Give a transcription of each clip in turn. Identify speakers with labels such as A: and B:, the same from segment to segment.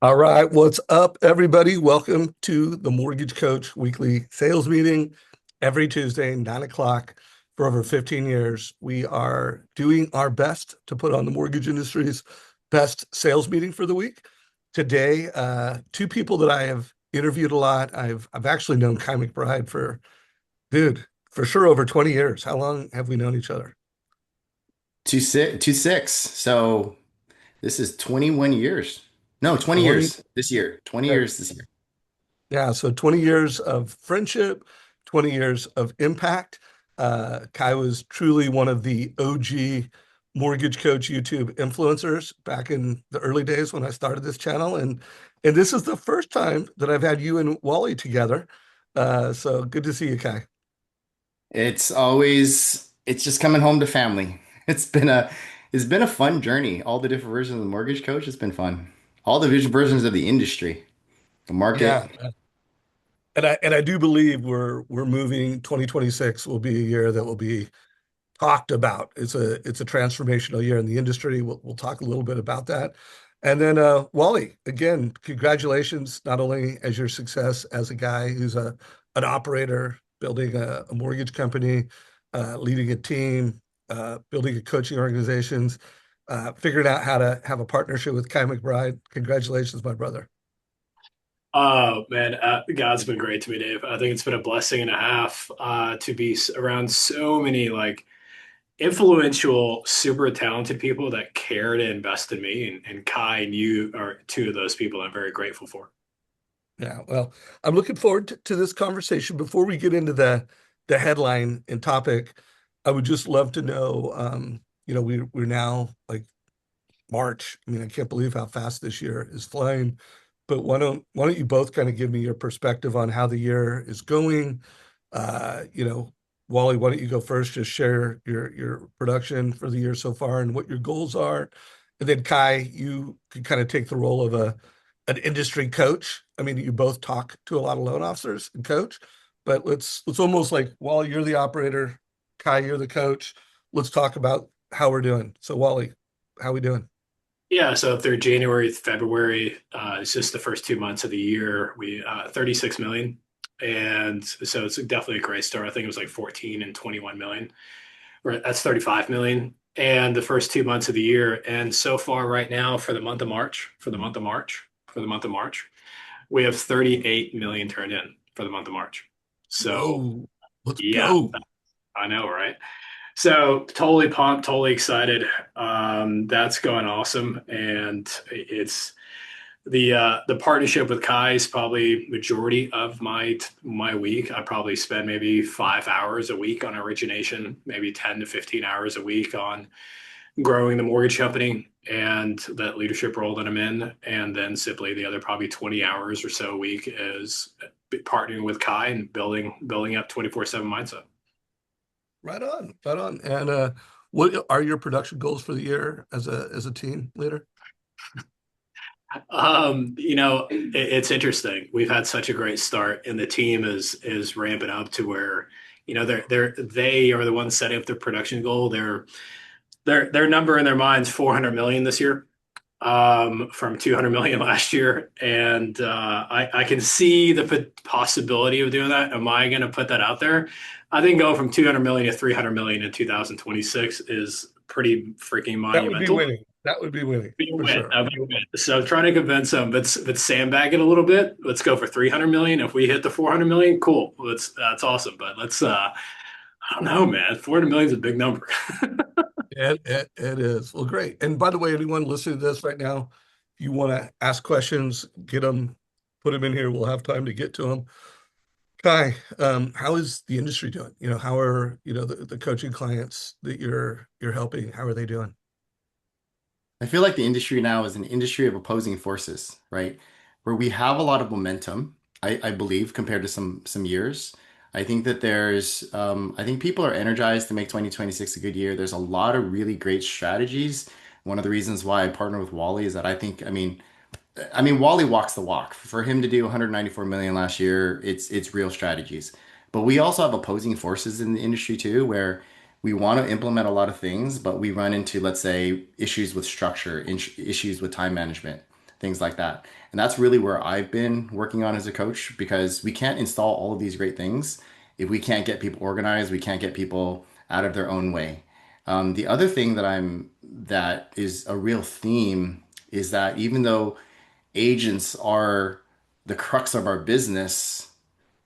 A: All right, what's up, everybody? Welcome to the Mortgage Coach weekly sales meeting every Tuesday, 9 o'clock. For over 15 years, we are doing our best to put on the mortgage industry's best sales meeting for the week. Today, two people that I have interviewed a lot. I've actually known Khai McBride for, dude, for sure over 20 years. How long have we known each other?
B: Two six. So this is 21 years. No, 20
A: 20,
B: years this year. 20
A: yeah,
B: years this year.
A: yeah, so 20 years of friendship, 20 years of impact. Kai was truly one of the OG Mortgage Coach YouTube influencers back in the early days when I started this channel. And this is the first time that I've had you and Wally together. So good to see you, Kai.
B: It's just coming home to family. It's been a fun journey. All the different versions of the mortgage coach, it's been fun. All the vision versions of the industry, the
A: Yeah.
B: market.
A: And I do believe we're moving 2026 will be a year that will be talked about. It's a transformational year in the industry. We'll talk a little bit about that. And then Wally, again, congratulations not only as your success as a guy who's an operator, building a mortgage company, leading a team, building a coaching organizations, figuring out how to have a partnership with Kai McBride. Congratulations, my brother.
C: Oh man, God's been great to me, Dave. I think it's been a blessing and a half to be around so many like influential, super talented people that care to invest in me. And Kai and you are two of those people I'm very grateful for.
A: Yeah, well, I'm looking forward to this conversation. Before we get into the headline and topic, I would just love to know, we're now like March. I mean, I can't believe how fast this year is flying. But why don't you both kind of give me your perspective on how the year is going? Uh, you know, Wally, why don't you go first? Just share your production for the year so far and what your goals are. And then Kai, you can kind of take the role of an industry coach. I mean, you both talk to a lot of loan officers and coach, but let's almost like Wally, you're the operator, Kai, you're the coach. Let's talk about how we're doing. So Wally, how we doing?
C: Yeah, so through January, February, it's just the first 2 months of the year, we 36 million. And so it's definitely a great start. I think it was like 14 and 21 million. Right, that's 35 million. And the first 2 months of the year. And so far right now for the month of March, we have 38 million turned in for the month of March. So
A: Whoa, let's
C: yeah,
A: go.
C: I know, right? So totally pumped, totally excited. That's going awesome. And it's the partnership with Kai is probably majority of my week. I probably spend maybe 5 hours a week on origination, maybe 10 to 15 hours a week on growing the mortgage company and that leadership role that I'm in. And then simply the other probably 20 hours or so a week is partnering with Kai and building up 24/7 mindset.
A: Right on, right on. And what are your production goals for the year as a team leader?
C: It's interesting. We've had such a great start, and the team is ramping up to where, they are the ones setting up their production goal. Their number in their minds 400 million this year, from 200 million last year, and I can see the possibility of doing that. Am I going to put that out there? I think going from 200 million to 300 million in 2026 is pretty freaking
A: That would be
C: monumental.
A: winning. That would be winning
C: Be a
A: for
C: win.
A: sure.
C: That'd be a win. So trying to convince them, let's sandbag it a little bit. Let's go for 300 million. If we hit the 400 million, cool. That's awesome. But I don't know, man. 400 million is a big number.
A: It is. Well, great. And by the way, anyone listening to this right now, if you want to ask questions, get them, put them in here. We'll have time to get to them. Kai, how is the industry doing? How are, the coaching clients that you're helping, how are they doing?
B: I feel like the industry now is an industry of opposing forces, right? Where we have a lot of momentum, I believe, compared to some years. I think that I think people are energized to make 2026 a good year. There's a lot of really great strategies. One of the reasons why I partner with Wally is that I mean, Wally walks the walk. For him to do 194 million last year, it's real strategies. But we also have opposing forces in the industry too, where we want to implement a lot of things, but we run into, let's say, issues with structure, issues with time management, things like that. And that's really where I've been working on as a coach because we can't install all of these great things if we can't get people organized, we can't get people out of their own way. The other thing that is a real theme is that even though agents are the crux of our business,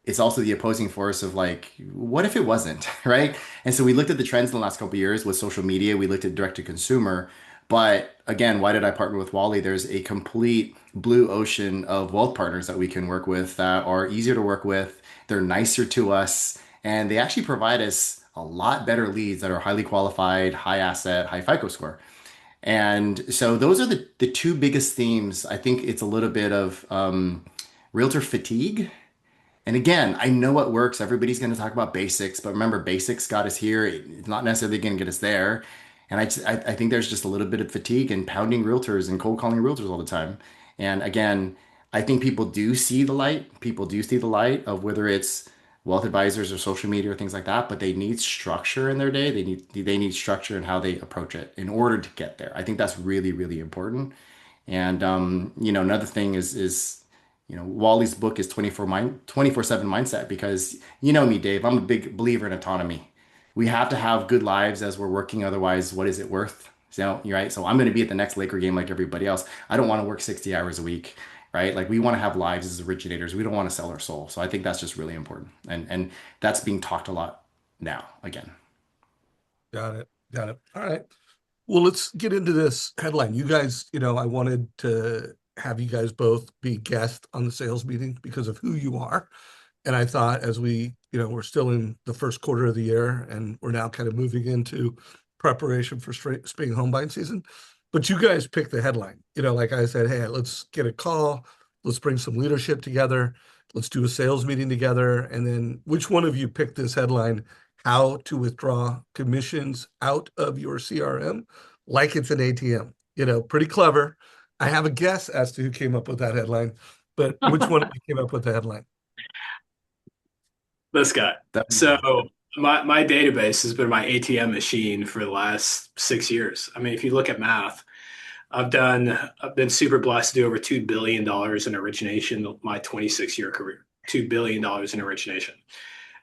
B: it's also the opposing force of like, what if it wasn't, right? And so we looked at the trends in the last couple of years with social media. We looked at direct to consumer. But again, why did I partner with Wally? There's a complete blue ocean of wealth partners that we can work with that are easier to work with. They're nicer to us, and they actually provide us a lot better leads that are highly qualified, high asset, high FICO score. And so those are the two biggest themes. I think it's a little bit of realtor fatigue. And again, I know what works. Everybody's going to talk about basics, but remember, basics got us here. It's not necessarily going to get us there. And I think there's just a little bit of fatigue in pounding realtors and cold calling realtors all the time. And again, I think people do see the light. People do see the light of whether it's wealth advisors or social media or things like that, but they need structure in their day. They need structure in how they approach it in order to get there. I think that's really, really important. And another thing is Wally's book is 24/7 mindset because you know me, Dave, I'm a big believer in autonomy. We have to have good lives as we're working, otherwise, what is it worth? So, you're right. So I'm going to be at the next Laker game like everybody else. I don't want to work 60 hours a week, right? Like we want to have lives as originators. We don't want to sell our soul. So I think that's just really important. And that's being talked a lot now again.
A: Got it. Got it. All right. Well, let's get into this headline. You guys, I wanted to have you guys both be guests on the sales meeting because of who you are. And I thought as we're still in the first quarter of the year and we're now kind of moving into preparation for spring home buying season. But you guys picked the headline. Like I said, hey, let's get a call. Let's bring some leadership together. Let's do a sales meeting together. And then which one of you picked this headline, how to withdraw commissions out of your CRM like it's an ATM? Pretty clever. I have a guess as to who came up with that headline, but which one of you came up with the headline?
C: This guy.
B: That-
C: So my database has been my ATM machine for the last 6 years. I mean, if you look at math, I've been super blessed to do over $2 billion in origination my 26-year career. $2 billion in origination.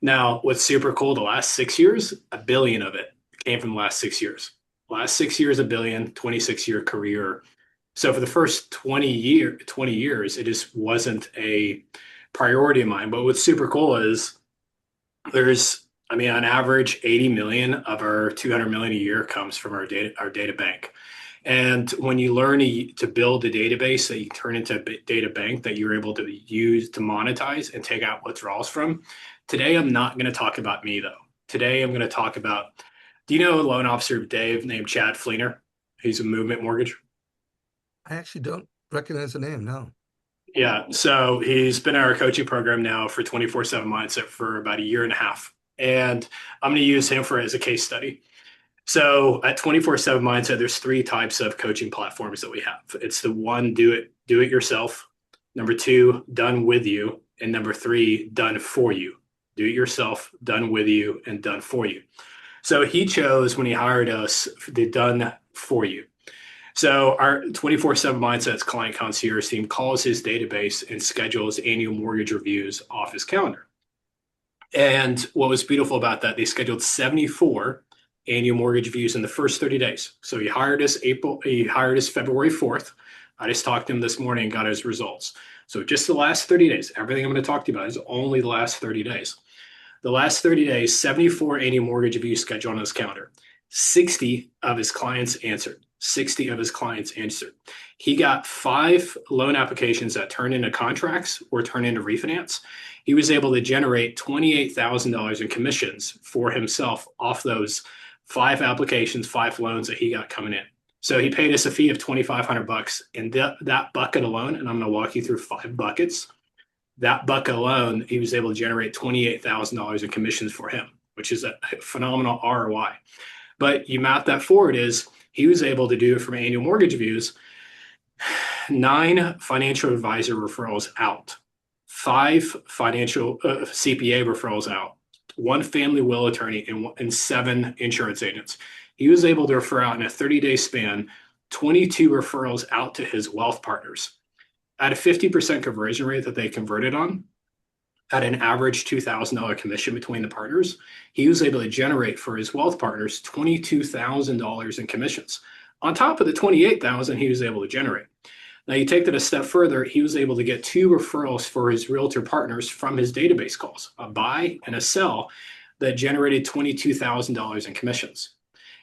C: Now, what's super cool, the last 6 years, $1 billion of it came from the last 6 years. Last 6 years, $1 billion, 26-year career. So for the first 20 years, it just wasn't a priority of mine. But what's super cool is on average, 80 million of our 200 million a year comes from our data bank. And when you learn to build a database that you turn into a data bank that you're able to use to monetize and take out withdrawals from, today I'm not going to talk about me though. Today I'm going to talk about, do you know a loan officer, Dave, named Chad Fleener? He's a Movement Mortgage.
A: I actually don't recognize the name, no.
C: Yeah, so he's been in our coaching program now for 24/7 mindset for about a year and a half. And I'm going to use him as a case study. So at 24/7 mindset, there's three types of coaching platforms that we have. It's the one, do it yourself. Number two, done with you. And number three, done for you. Do it yourself, done with you, and done for you. So he chose when he hired us the done for you. So our 24/7 Mindsets client concierge team calls his database and schedules annual mortgage reviews off his calendar. And what was beautiful about that, they scheduled 74 annual mortgage reviews in the first 30 days. So he hired us February 4th. I just talked to him this morning and got his results. So just the last 30 days, everything I'm going to talk to you about is only the last 30 days. The last 30 days, 74 annual mortgage reviews scheduled on his calendar. 60 of his clients answered. 60 of his clients answered. He got 5 loan applications that turned into contracts or turned into refinance. He was able to generate $28,000 in commissions for himself off those 5 applications, 5 loans that he got coming in. So he paid us a fee of $2,500, and that bucket alone, and I'm going to walk you through 5 buckets. That bucket alone, he was able to generate $28,000 in commissions for him, which is a phenomenal ROI. But you map that forward is he was able to do from annual mortgage reviews, 9 financial advisor referrals out, 5 financial CPA referrals out, 1 family will attorney, and 7 insurance agents. He was able to refer out in a 30-day span 22 referrals out to his wealth partners. At a 50% conversion rate that they converted on, at an average $2,000 commission between the partners, he was able to generate for his wealth partners $22,000 in commissions on top of the 28,000 he was able to generate. Now you take that a step further, he was able to get 2 referrals for his realtor partners from his database calls, a buy and a sell that generated $22,000 in commissions.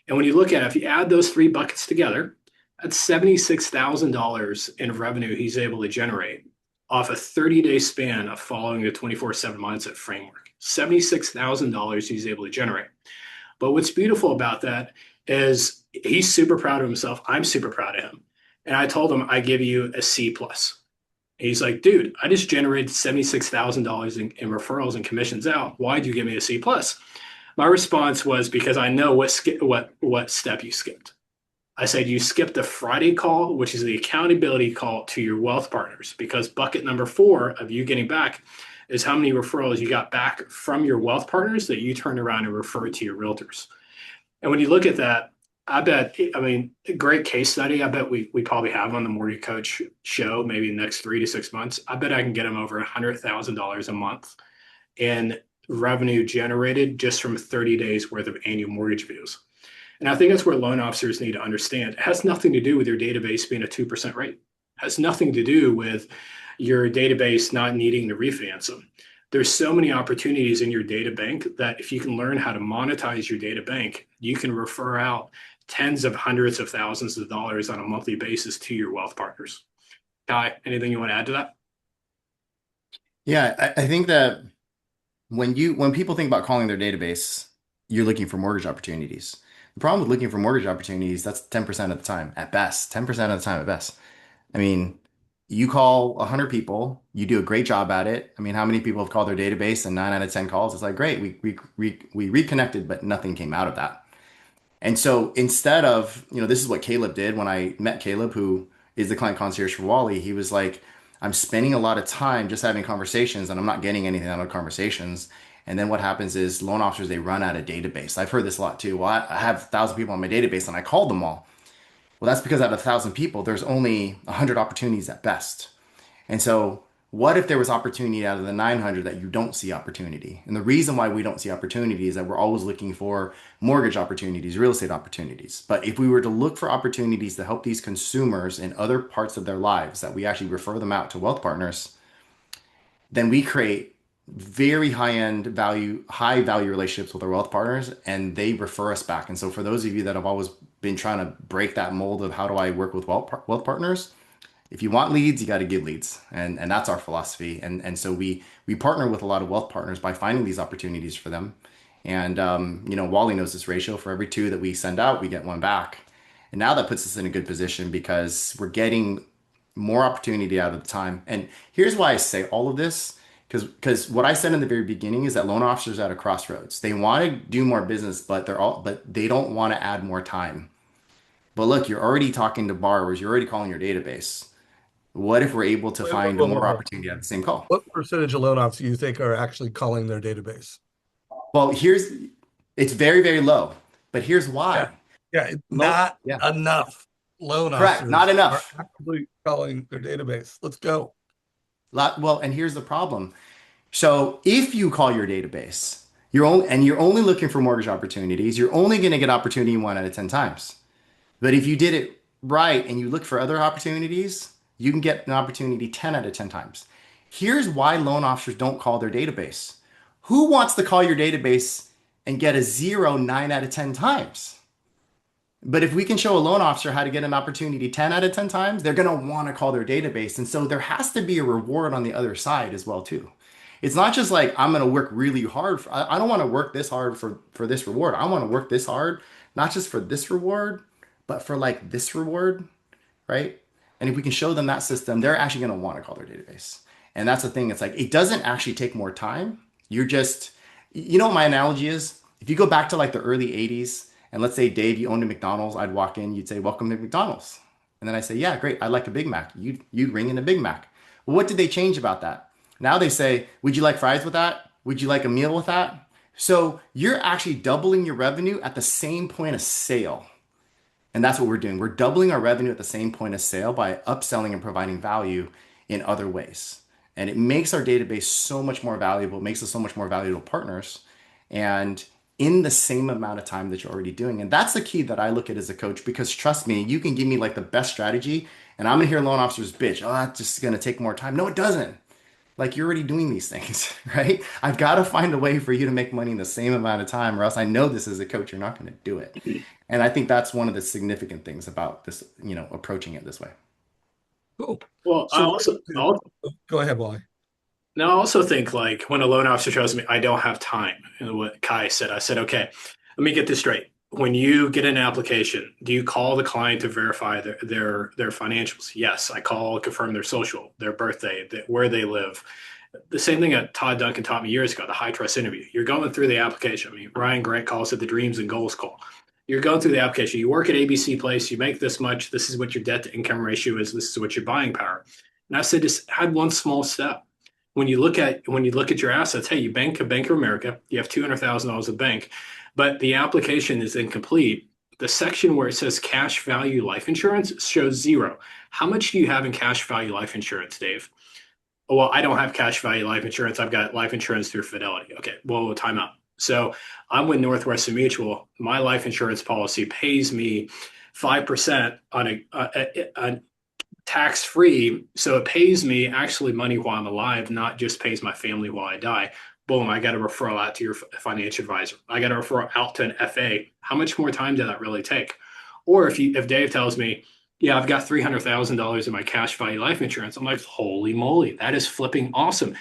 C: And when you look at it, if you add those 3 buckets together, that's $76,000 in revenue he's able to generate off a 30-day span of following the 24/7 mindset framework. $76,000 he's able to generate. But what's beautiful about that is he's super proud of himself. I'm super proud of him. And I told him, I give you a C plus. He's like, dude, I just generated $76,000 in referrals and commissions out. Why'd you give me a C plus? My response was because I know what step you skipped. I said you skipped the Friday call, which is the accountability call to your wealth partners, because bucket number 4 of you getting back is how many referrals you got back from your wealth partners that you turned around and referred to your realtors. And when you look at that, I bet, I mean, a great case study. I bet we probably have on the Mortgage Coach show, maybe the next 3 to 6 months. I bet I can get him over $100,000 a month in revenue generated just from 30 days worth of annual mortgage views. And I think that's where loan officers need to understand. It has nothing to do with your database being a 2% rate. It has nothing to do with your database not needing to refinance them. There's so many opportunities in your data bank that if you can learn how to monetize your data bank, you can refer out tens of hundreds of thousands of dollars on a monthly basis to your wealth partners. Kai, anything you want to add to that?
B: Yeah, I think that when people think about calling their database, you're looking for mortgage opportunities. The problem with looking for mortgage opportunities, that's 10% of the time at best, 10% of the time at best. I mean, you call 100 people, you do a great job at it. I mean, how many people have called their database and 9 out of 10 calls? It's like, great, we reconnected, but nothing came out of that. And so instead of, this is what Caleb did when I met Caleb, who is the client concierge for Wally. He was like, I'm spending a lot of time just having conversations and I'm not getting anything out of conversations. And then what happens is loan officers, they run out of database. I've heard this a lot too. Well, I have 1,000 people on my database and I called them all. Well, that's because out of 1,000 people, there's only 100 opportunities at best. And so what if there was opportunity out of the 900 that you don't see opportunity? And the reason why we don't see opportunity is that we're always looking for mortgage opportunities, real estate opportunities. But if we were to look for opportunities to help these consumers in other parts of their lives, that we actually refer them out to wealth partners, then we create very high value relationships with our wealth partners, and they refer us back. And so for those of you that have always been trying to break that mold of how do I work with wealth partners, if you want leads, you got to give leads. And that's our philosophy. And so we partner with a lot of wealth partners by finding these opportunities for them. And, Wally knows this ratio. For every 2 that we send out, we get 1 back. And now that puts us in a good position because we're getting more opportunity out of the time. And here's why I say all of this, because what I said in the very beginning is that loan officers are at a crossroads. They want to do more business, but they don't want to add more time. But look, you're already talking to borrowers. You're already calling your database. What if we're able to find more opportunity at the same call?
A: What percentage of loan officers you think are actually calling their database?
B: Well, it's very, very low, but here's
A: Yeah,
B: why.
A: yeah, not
B: Yeah,
A: enough loan
B: correct. Not
A: officers are
B: enough.
A: actively calling their database. Let's go.
B: Well, and here's the problem. So if you call your database, you're only looking for mortgage opportunities, you're only going to get opportunity 1 out of 10 times. But if you did it right and you look for other opportunities, you can get an opportunity 10 out of 10 times. Here's why loan officers don't call their database. Who wants to call your database and get a 0 9 out of 10 times? But if we can show a loan officer how to get an opportunity 10 out of 10 times, they're going to want to call their database. And so there has to be a reward on the other side as well, too. It's not just like, I'm going to work really hard. I don't want to work this hard for this reward. I want to work this hard, not just for this reward, but for like this reward, right? And if we can show them that system, they're actually going to want to call their database. And that's the thing. It's like, it doesn't actually take more time. You're just, what my analogy is? If you go back to like the early 80s, and let's say, Dave, you owned a McDonald's, I'd walk in, you'd say, welcome to McDonald's. And then I say, yeah, great. I'd like a Big Mac. You'd ring in a Big Mac. Well, what did they change about that? Now they say, would you like fries with that? Would you like a meal with that? So you're actually doubling your revenue at the same point of sale. And that's what we're doing. We're doubling our revenue at the same point of sale by upselling and providing value in other ways. And it makes our database so much more valuable, makes us so much more valuable partners. And in the same amount of time that you're already doing. And that's the key that I look at as a coach, because trust me, you can give me like the best strategy and I'm gonna hear loan officers bitch, oh, that's just gonna take more time. No, it doesn't. Like you're already doing these things, right? I've got to find a way for you to make money in the same amount of time, or else I know this as a coach, you're not going to do it. And I think that's one of the significant things about this, approaching it this way.
A: Cool.
C: Well,
A: So go ahead, Wally.
C: I also think like when a loan officer shows me I don't have time, and what Kai said, I said, okay, let me get this straight. When you get an application, do you call the client to verify their financials? Yes, I call, confirm their social, their birthday, where they live. The same thing that Todd Duncan taught me years ago, the high trust interview. You're going through the application. I mean, Ryan Grant calls it the dreams and goals call. You're going through the application. You work at ABC Place. You make this much. This is what your debt to income ratio is. This is what your buying power. And I said, just add one small step. When you look at your assets, hey, you bank a Bank of America. You have $200,000 of bank, but the application is incomplete. The section where it says cash value life insurance shows zero. How much do you have in cash value life insurance, Dave? Oh, well, I don't have cash value life insurance. I've got life insurance through Fidelity. Okay, well, time out. So I'm with Northwestern Mutual. My life insurance policy pays me 5% on tax free. So it pays me actually money while I'm alive, not just pays my family while I die. Boom, I got a referral out to your financial advisor. I got a referral out to an FA. How much more time did that really take? Or if Dave tells me, yeah, I've got $300,000 in my cash value life insurance, I'm like, holy moly, that is flipping awesome.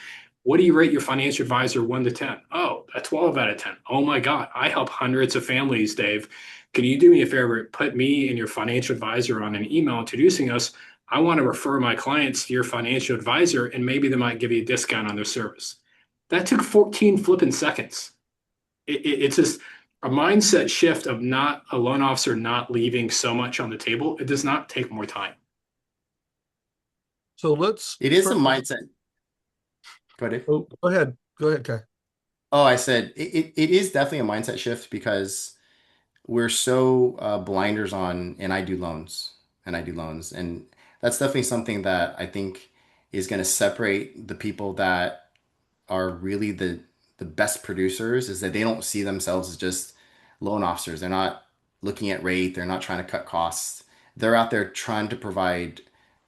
C: What do you rate your financial advisor 1 to 10? Oh, a 12 out of 10. Oh my God, I help hundreds of families, Dave. Can you do me a favor? Put me and your financial advisor on an email introducing us. I want to refer my clients to your financial advisor, and maybe they might give you a discount on their service. That took 14 flipping seconds. It's just a mindset shift of not a loan officer not leaving so much on the table. It does not take more time.
A: So let's
B: It is a
A: turn.
B: mindset. Go ahead.
A: Oh, go ahead. Go ahead, Kai.
B: Oh, I said it is definitely a mindset shift because we're so blinders on, and I do loans, and I do loans. And that's definitely something that I think is going to separate the people that are really the best producers, is that they don't see themselves as just loan officers. They're not looking at rate, they're not trying to cut costs. They're out there trying to provide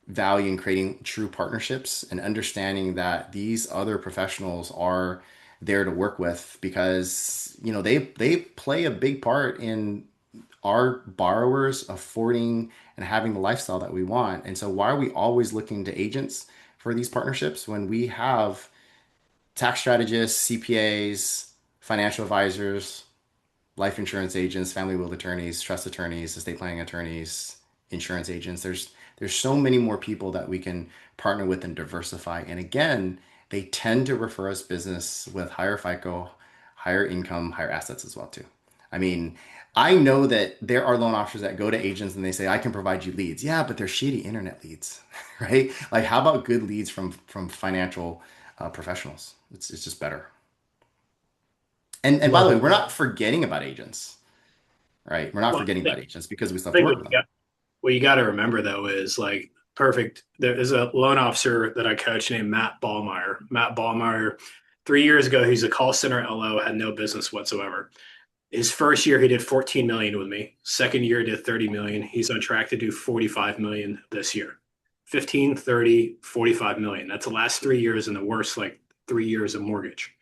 B: value and creating true partnerships and understanding that these other professionals are there to work with, because they play a big part in our borrowers affording and having the lifestyle that we want. And so why are we always looking to agents for these partnerships when we have tax strategists, CPAs, financial advisors, life insurance agents, family will attorneys, trust attorneys, estate planning attorneys, insurance agents? There's so many more people that we can partner with and diversify. And again, they tend to refer us business with higher FICO, higher income, higher assets as well too. I mean, I know that there are loan officers that go to agents and they say, I can provide you leads. Yeah, but they're shitty internet leads, right? Like, how about good leads from financial professionals? It's just better. And by the
A: Love
B: way,
A: it.
B: we're not forgetting about agents, right? We're not
C: Well,
B: forgetting about agents because we still
C: I
B: have to
C: think
B: work with them.
C: what you got to remember though is like perfect. There is a loan officer that I coach named Matt Ballmeyer. Matt Ballmeyer, 3 years ago, he's a call center LO, had no business whatsoever. His first year, he did 14 million with me. Second year, did 30 million. He's on track to do 45 million this year. 15, 30, 45 million. That's the last 3 years and the worst like 3 years of mortgage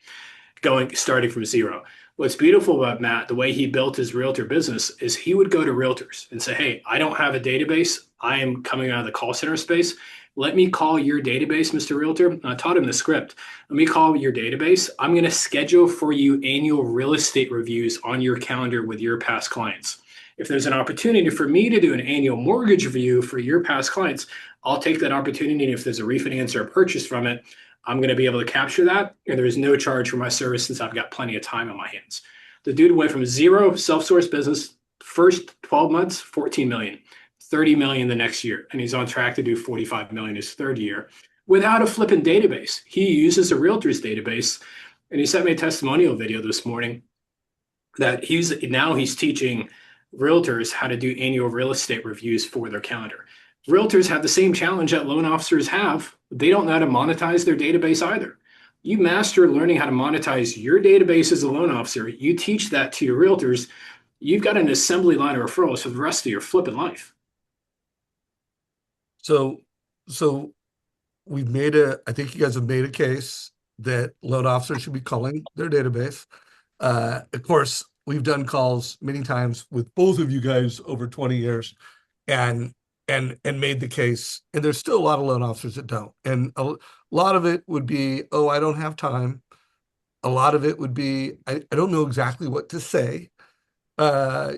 C: starting from zero. What's beautiful about Matt, the way he built his realtor business is he would go to realtors and say, hey, I don't have a database. I am coming out of the call center space. Let me call your database, Mr. Realtor. I taught him the script. Let me call your database. I'm going to schedule for you annual real estate reviews on your calendar with your past clients. If there's an opportunity for me to do an annual mortgage review for your past clients, I'll take that opportunity. And if there's a refinance or a purchase from it, I'm going to be able to capture that. And there is no charge for my service since I've got plenty of time on my hands. The dude went from zero self-source business, first 12 months, 14 million, 30 million the next year. And he's on track to do 45 million his third year without a flipping database. He uses a realtor's database. And he sent me a testimonial video this morning that he's teaching realtors how to do annual real estate reviews for their calendar. Realtors have the same challenge that loan officers have. They don't know how to monetize their database either. You master learning how to monetize your database as a loan officer. You teach that to your realtors. You've got an assembly line of referrals for the rest of your flipping life.
A: So, so I think you guys have made a case that loan officers should be calling their database. Of course, we've done calls many times with both of you guys over 20 years and and made the case. And there's still a lot of loan officers that don't. And a lot of it would be, oh, I don't have time. A lot of it would be, I don't know exactly what to say. Uh,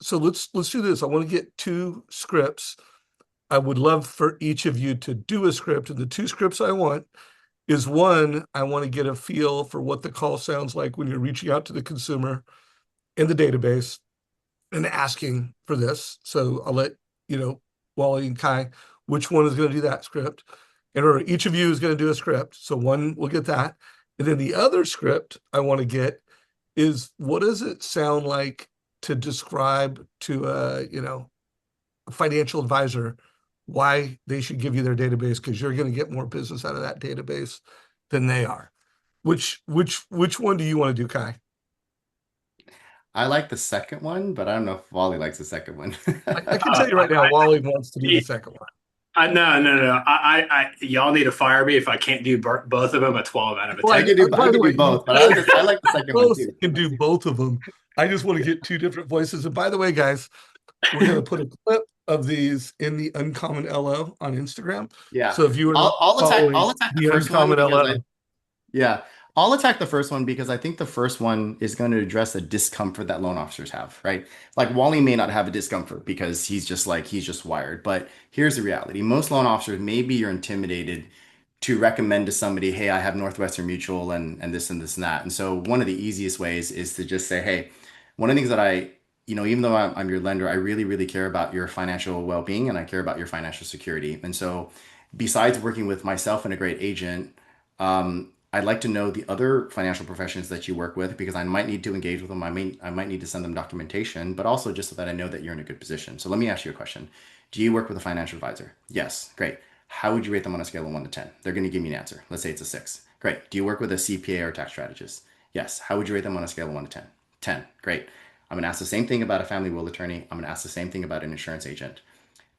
A: so let's do this. I want to get two scripts. I would love for each of you to do a script. And the two scripts I want is one, I want to get a feel for what the call sounds like when you're reaching out to the consumer in the database and asking for this. So I'll let you know, Wally and Khai, which one is going to do that script. And or each of you is going to do a script. So one will get that. And then the other script I want to get is what does it sound like to describe to a financial advisor why they should give you their database because you're going to get more business out of that database than they are. Which one do you want to do, Kai?
B: I like the second one, but I don't know if Wally likes the second one.
A: I can tell you right now, Wally wants to do the second one.
C: No, no, no. Y'all need to fire me if I can't do both of them a 12 out of a
A: Well,
B: I
C: 10.
B: can do
A: by
B: I
A: the
B: can
A: way,
B: do
A: you
B: both, but I like the second one
A: both
B: too.
A: can do both of them. I just want to get two different voices. And by the way, guys, we're going to put a clip of these in the Uncommon LO on Instagram.
B: Yeah.
A: So if you are not
B: I'll
A: following
B: attack the
A: the
B: first one
A: Uncommon
B: because
A: LO,
B: yeah, I'll attack the first one because I think the first one is going to address the discomfort that loan officers have, right? Like Wally may not have a discomfort because he's just wired. But here's the reality. Most loan officers, maybe you're intimidated to recommend to somebody, hey, I have Northwestern Mutual and this and this and that. And so one of the easiest ways is to just say, hey, one of the things that even though I'm your lender, I really, really care about your financial well-being and I care about your financial security. And so besides working with myself and a great agent, I'd like to know the other financial professions that you work with because I might need to engage with them. I might need to send them documentation, but also just so that I know that you're in a good position. So let me ask you a question. Do you work with a financial advisor? Yes. Great. How would you rate them on a scale of 1 to 10? They're going to give me an answer. Let's say it's a 6. Great. Do you work with a CPA or tax strategist? Yes. How would you rate them on a scale of 1 to 10? 10. Great. I'm going to ask the same thing about a family will attorney. I'm going to ask the same thing about an insurance agent.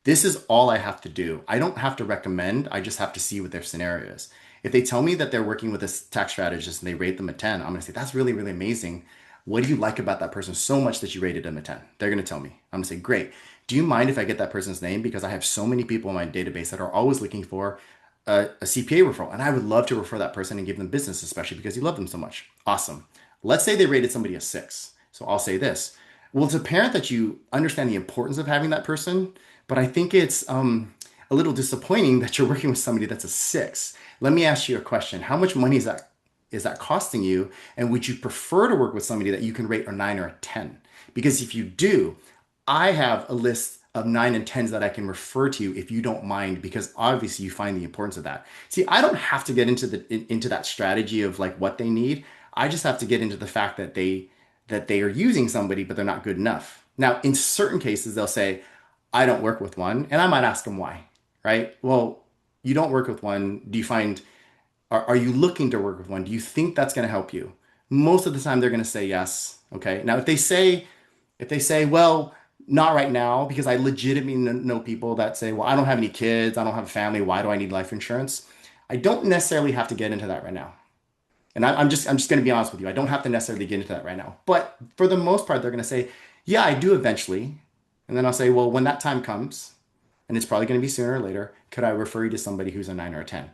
B: This is all I have to do. I don't have to recommend. I just have to see what their scenario is. If they tell me that they're working with a tax strategist and they rate them a 10, I'm going to say, that's really, really amazing. What do you like about that person so much that you rated them a 10? They're going to tell me. I'm going to say, great. Do you mind if I get that person's name? Because I have so many people in my database that are always looking for a CPA referral. And I would love to refer that person and give them business, especially because you love them so much. Awesome. Let's say they rated somebody a 6. So I'll say this. Well, it's apparent that you understand the importance of having that person, but I think it's a little disappointing that you're working with somebody that's a 6. Let me ask you a question. How much money is that costing you? And would you prefer to work with somebody that you can rate a 9 or a 10? Because if you do, I have a list of 9 and 10s that I can refer to you if you don't mind, because obviously you find the importance of that. See, I don't have to get into that strategy of like what they need. I just have to get into the fact that they are using somebody, but they're not good enough. Now, in certain cases, they'll say, I don't work with one, and I might ask them why, right? Well, you don't work with one. Are you looking to work with one? Do you think that's going to help you? Most of the time, they're going to say yes. Okay. Now, if they say, well, not right now, because I legitimately know people that say, well, I don't have any kids, I don't have a family, why do I need life insurance? I don't necessarily have to get into that right now. And I'm just going to be honest with you. I don't have to necessarily get into that right now. But for the most part, they're going to say, yeah, I do eventually. And then I'll say, well, when that time comes, and it's probably going to be sooner or later, could I refer you to somebody who's a 9 or a 10?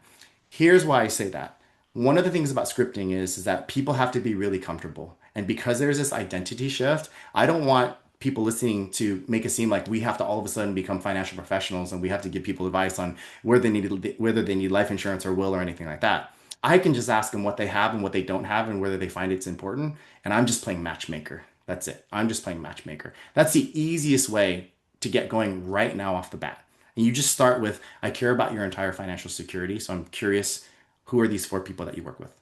B: Here's why I say that. One of the things about scripting is that people have to be really comfortable. And because there's this identity shift, I don't want people listening to make it seem like we have to all of a sudden become financial professionals and we have to give people advice on whether they need life insurance or will or anything like that. I can just ask them what they have and what they don't have and whether they find it's important. And I'm just playing matchmaker. That's it. I'm just playing matchmaker. That's the easiest way to get going right now off the bat. And you just start with, I care about your entire financial security. So I'm curious, who are these 4 people that you work with?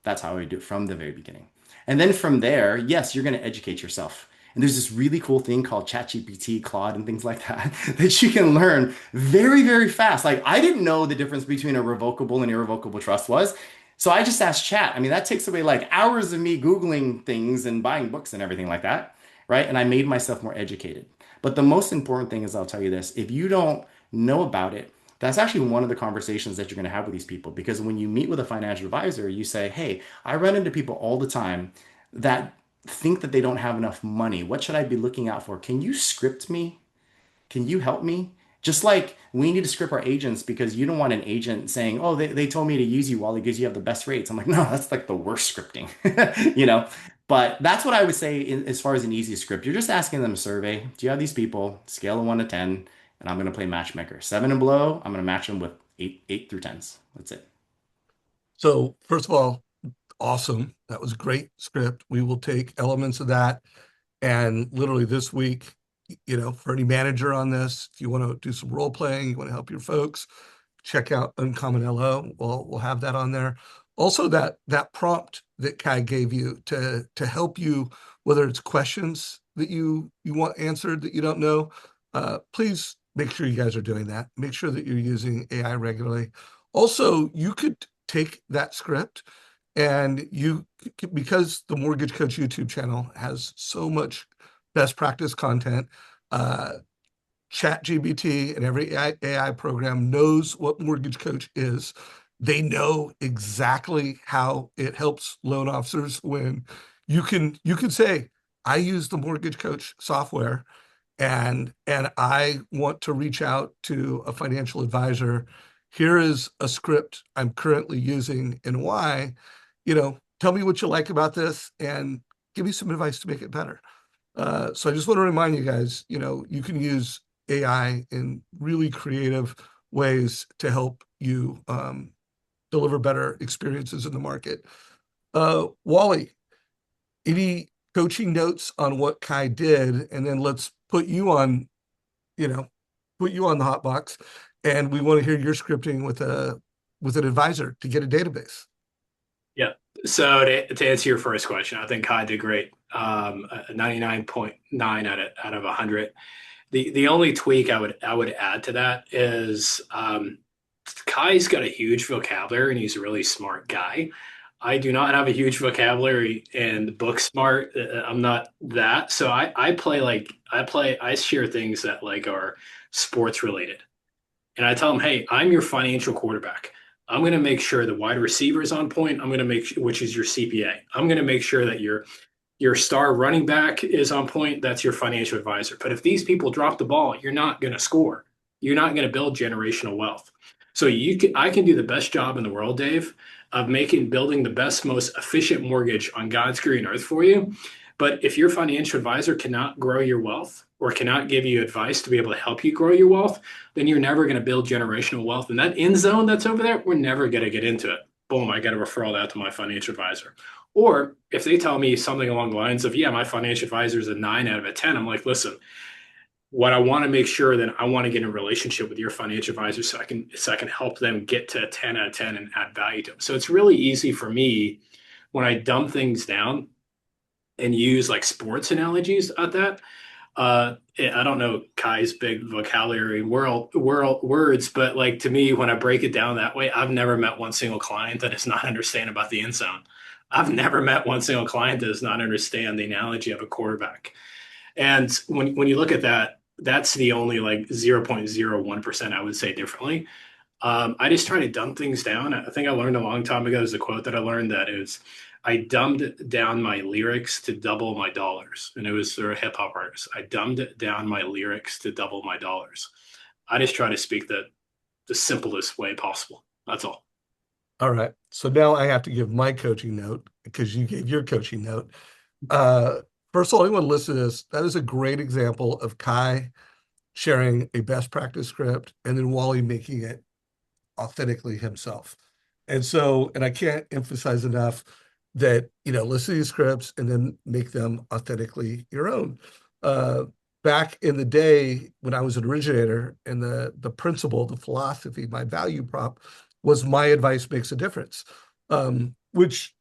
B: That's how I do it from the very beginning. And then from there, yes, you're going to educate yourself. And there's this really cool thing called ChatGPT, Claude, and things like that that you can learn very, very fast. Like I didn't know the difference between a revocable and irrevocable trust was. So I just asked chat. I mean, that takes away like hours of me Googling things and buying books and everything like that, right? And I made myself more educated. But the most important thing is, I'll tell you this, if you don't know about it, that's actually one of the conversations that you're going to have with these people. Because when you meet with a financial advisor, you say, hey, I run into people all the time that think that they don't have enough money. What should I be looking out for? Can you script me? Can you help me? Just like we need to script our agents because you don't want an agent saying, oh, they told me to use you, Wally, because you have the best rates. I'm like, no, that's like the worst scripting, you know? But that's what I would say as far as an easy script. You're just asking them a survey. Do you have these people? Scale of 1 to 10, and I'm going to play matchmaker. 7 and below, I'm going to match them with 8 through 10s. That's it.
A: So first of all, awesome. That was a great script. We will take elements of that. And literally this week, for any manager on this, if you want to do some role playing, you want to help your folks, check out Uncommon LO. We'll have that on there. Also, that prompt that Kai gave you to help you, whether it's questions that you want answered that you don't know, please make sure you guys are doing that. Make sure that you're using AI regularly. Also, you could take that script and because the Mortgage Coach YouTube channel has so much best practice content, ChatGPT and every AI program knows what Mortgage Coach is. They know exactly how it helps loan officers. When you can say, I use the Mortgage Coach software and I want to reach out to a financial advisor. Here is a script I'm currently using and why. Tell me what you like about this and give me some advice to make it better. So I just want to remind you guys, you can use AI in really creative ways to help you deliver better experiences in the market. Wally, any coaching notes on what Kai did? And then let's put you on, the hot box. And we want to hear your scripting with an advisor to get a database.
C: Yeah. So to answer your first question, I think Kai did great. 99.9 out of 100. The only tweak I would add to that is Kai's got a huge vocabulary and he's a really smart guy. I do not have a huge vocabulary and book smart. I'm not that. So I share things that like are sports related. And I tell them, hey, I'm your financial quarterback. I'm going to make sure the wide receiver is on point. I'm going to make which is your CPA. I'm going to make sure that your star running back is on point. That's your financial advisor. But if these people drop the ball, you're not going to score. You're not going to build generational wealth. So I can do the best job in the world, Dave, of building the best, most efficient mortgage on God's green earth for you. But if your financial advisor cannot grow your wealth or cannot give you advice to be able to help you grow your wealth, then you're never going to build generational wealth. And that end zone that's over there, we're never going to get into it. Boom, I got to refer all that to my financial advisor. Or if they tell me something along the lines of, yeah, my financial advisor is a 9 out of a 10, I'm like, listen, what I want to make sure that I want to get in a relationship with your financial advisor so I can help them get to a 10 out of 10 and add value to them. So it's really easy for me when I dumb things down and use like sports analogies at that. I don't know Kai's big vocabulary world words, but like to me, when I break it down that way, I've never met one single client that does not understand about the end zone. I've never met one single client that does not understand the analogy of a quarterback. And when you look at that, that's the only like 0.01% I would say differently. I just try to dumb things down. I think I learned a long time ago, there's a quote that I learned that is, I dumbed down my lyrics to double my dollars. And it was through a hip hop artist. I dumbed down my lyrics to double my dollars. I just try to speak the simplest way possible. That's all.
A: All right. So now I have to give my coaching note because you gave your coaching note. First of all, anyone listen to this, that is a great example of Kai sharing a best practice script and then Wally making it authentically himself. And I can't emphasize enough that, listen to these scripts and then make them authentically your own. Back in the day when I was an originator and the principle, the philosophy, my value prop was my advice makes a difference, which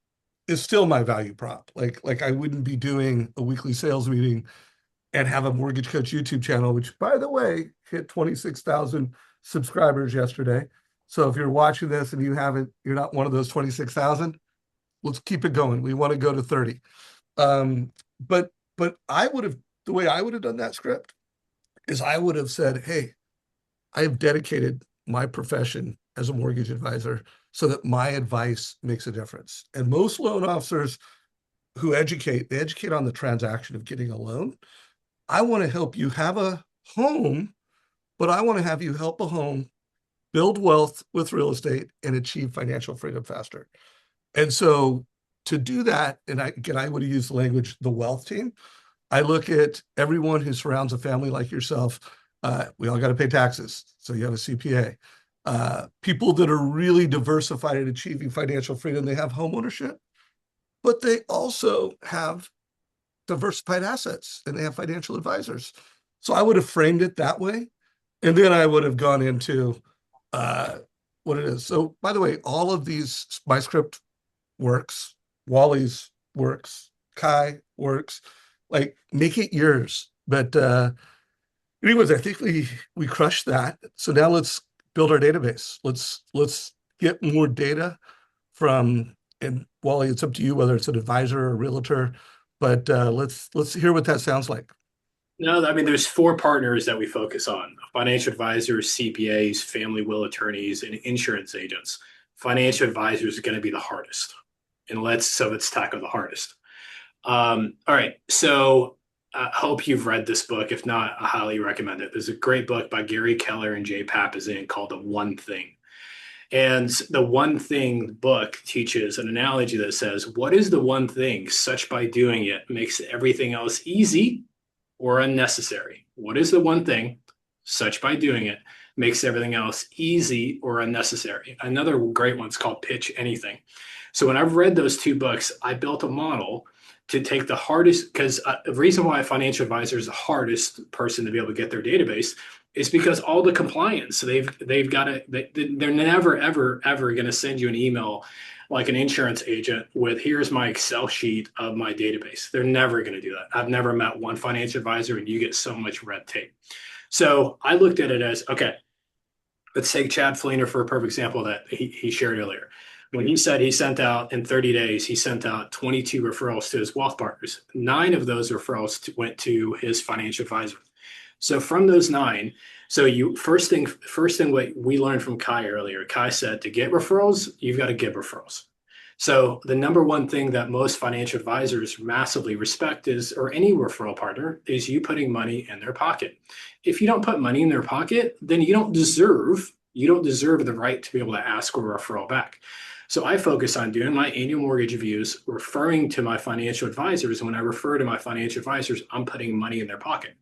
A: is still my value prop. Like I wouldn't be doing a weekly sales meeting and have a Mortgage Coach YouTube channel, which by the way, hit 26,000 subscribers yesterday. So if you're watching this and you're not one of those 26,000, let's keep it going. We want to go to 30. Um, but the way I would have done that script is I would have said, hey, I have dedicated my profession as a mortgage advisor so that my advice makes a difference. And most loan officers who they educate on the transaction of getting a loan. I want to help you have a home, but I want to have you help a home build wealth with real estate and achieve financial freedom faster. And so to do that, and I would have used the language, the wealth team. I look at everyone who surrounds a family like yourself. We all got to pay taxes. So you have a CPA. People that are really diversified at achieving financial freedom, they have home ownership, but they also have diversified assets and they have financial advisors. So I would have framed it that way. And then I would have gone into what it is. So by the way, all of these, my script works, Wally's works, Khai works, like make it yours. But anyways, I think we crushed that. So now let's build our database. Let's get more data from, and Wally, it's up to you whether it's an advisor or a realtor, but let's hear what that sounds like.
C: No, I mean, there's four partners that we focus on: financial advisors, CPAs, family will attorneys, and insurance agents. Financial advisors are going to be the hardest. And let's tackle the hardest. All right. So I hope you've read this book. If not, I highly recommend it. There's a great book by Gary Keller and Jay Papasan called The One Thing. And the One Thing book teaches an analogy that says, what is the one thing such by doing it makes everything else easy or unnecessary? What is the one thing such by doing it makes everything else easy or unnecessary? Another great one's called Pitch Anything. So when I've read those two books, I built a model to take the hardest, because the reason why a financial advisor is the hardest person to be able to get their database is because all the compliance. So they've got to, they're never, ever, ever going to send you an email like an insurance agent with, here's my Excel sheet of my database. They're never going to do that. I've never met one financial advisor and you get so much red tape. So I looked at it as, okay, let's take Chad Fleener for a perfect example that he shared earlier. When he said he sent out in 30 days, he sent out 22 referrals to his wealth partners. 9 of those referrals went to his financial advisor. So from those 9, so you first thing what we learned from Khai earlier, Khai said to get referrals, you've got to give referrals. So the number one thing that most financial advisors massively respect is, or any referral partner, is you putting money in their pocket. If you don't put money in their pocket, then you don't deserve the right to be able to ask for a referral back. So I focus on doing my annual mortgage reviews, referring to my financial advisors. When I refer to my financial advisors, I'm putting money in their pocket.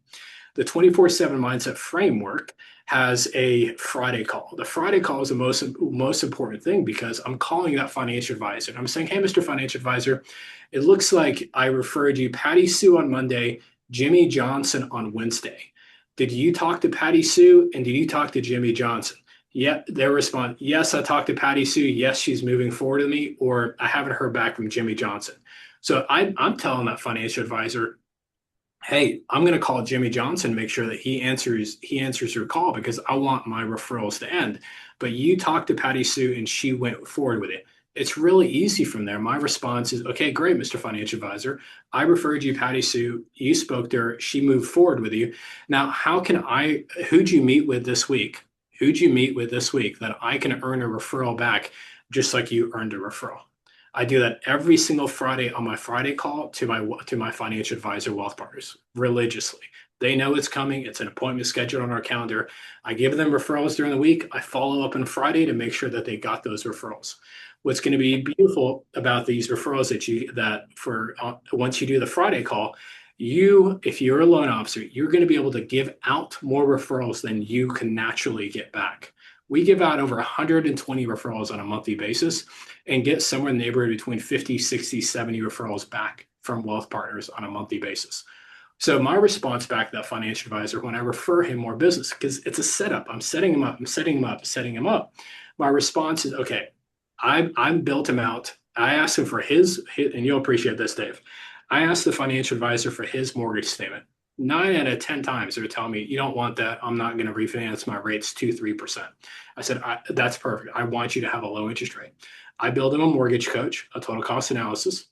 C: The 24/7 Mindset Framework has a Friday call. The Friday call is the most important thing because I'm calling that financial advisor. And I'm saying, hey, Mr. Financial Advisor, it looks like I referred you Patty Sue on Monday, Jimmy Johnson on Wednesday. Did you talk to Patty Sue and did you talk to Jimmy Johnson? Yep, their response, yes, I talked to Patty Sue. Yes, she's moving forward with me, or I haven't heard back from Jimmy Johnson. So I'm telling that financial advisor, hey, I'm going to call Jimmy Johnson, make sure that he answers your call because I want my referrals to end. But you talked to Patty Sue and she went forward with it. It's really easy from there. My response is, okay, great, Mr. Financial Advisor. I referred you Patty Sue. You spoke to her. She moved forward with you. Now, who'd you meet with this week? Who'd you meet with this week that I can earn a referral back just like you earned a referral? I do that every single Friday on my Friday call to my financial advisor wealth partners religiously. They know it's coming. It's an appointment scheduled on our calendar. I give them referrals during the week. I follow up on Friday to make sure that they got those referrals. What's going to be beautiful about these referrals once you do the Friday call, if you're a loan officer, you're going to be able to give out more referrals than you can naturally get back. We give out over 120 referrals on a monthly basis and get somewhere in the neighborhood between 50, 60, 70 referrals back from wealth partners on a monthly basis. So my response back to that financial advisor when I refer him more business, because it's a setup, I'm setting him up. My response is, okay, I'm built him out I asked him for and you'll appreciate this, Dave. I asked the financial advisor for his mortgage statement. 9 out of 10 times, they were telling me, you don't want that. I'm not going to refinance. My rate's 2-3%. I said, that's perfect. I want you to have a low interest rate. I build him a mortgage coach, a total cost analysis.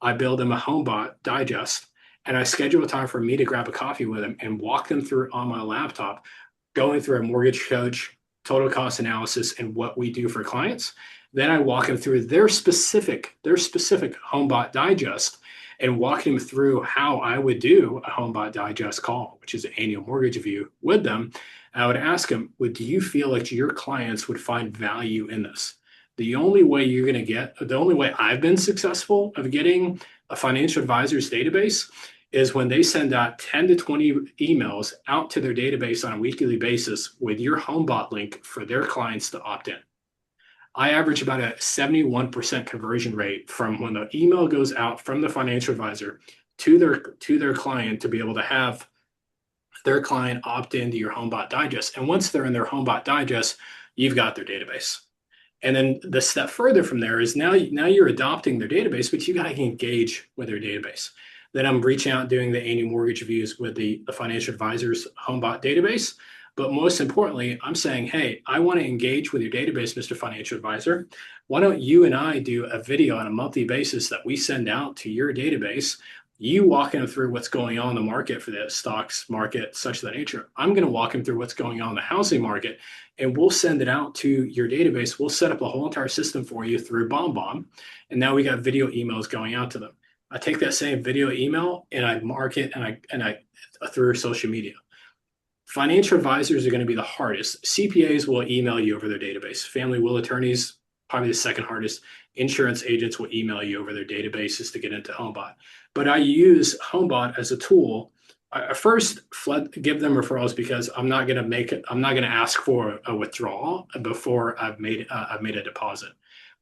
C: I build him a HomeBot digest, and I schedule a time for me to grab a coffee with him and walk them through on my laptop, going through a mortgage coach, total cost analysis, and what we do for clients. Then I walk them through their specific HomeBot digest and walk them through how I would do a HomeBot digest call, which is an annual mortgage review with them. I would ask them, do you feel like your clients would find value in this? The only way I've been successful of getting a financial advisor's database is when they send out 10 to 20 emails out to their database on a weekly basis with your HomeBot link for their clients to opt in. I average about a 71% conversion rate from when the email goes out from the financial advisor to their client to be able to have their client opt into your HomeBot digest. And once they're in their HomeBot digest, you've got their database. And then the step further from there is now you're adopting their database, but you got to engage with their database. Then I'm reaching out doing the annual mortgage reviews with the financial advisor's HomeBot database. But most importantly, I'm saying, hey, I want to engage with your database, Mr. Financial Advisor. Why don't you and I do a video on a monthly basis that we send out to your database? You walking them through what's going on in the market for the stocks market, such of that nature. I'm going to walk them through what's going on in the housing market, and we'll send it out to your database. We'll set up a whole entire system for you through BombBomb. And now we got video emails going out to them. I take that same video email and I mark it and I through social media. Financial advisors are going to be the hardest. CPAs will email you over their database. Family will attorneys, probably the second hardest. Insurance agents will email you over their databases to get into HomeBot. But I use HomeBot as a tool. I first give them referrals because I'm not going to ask for a withdrawal before I've made a deposit.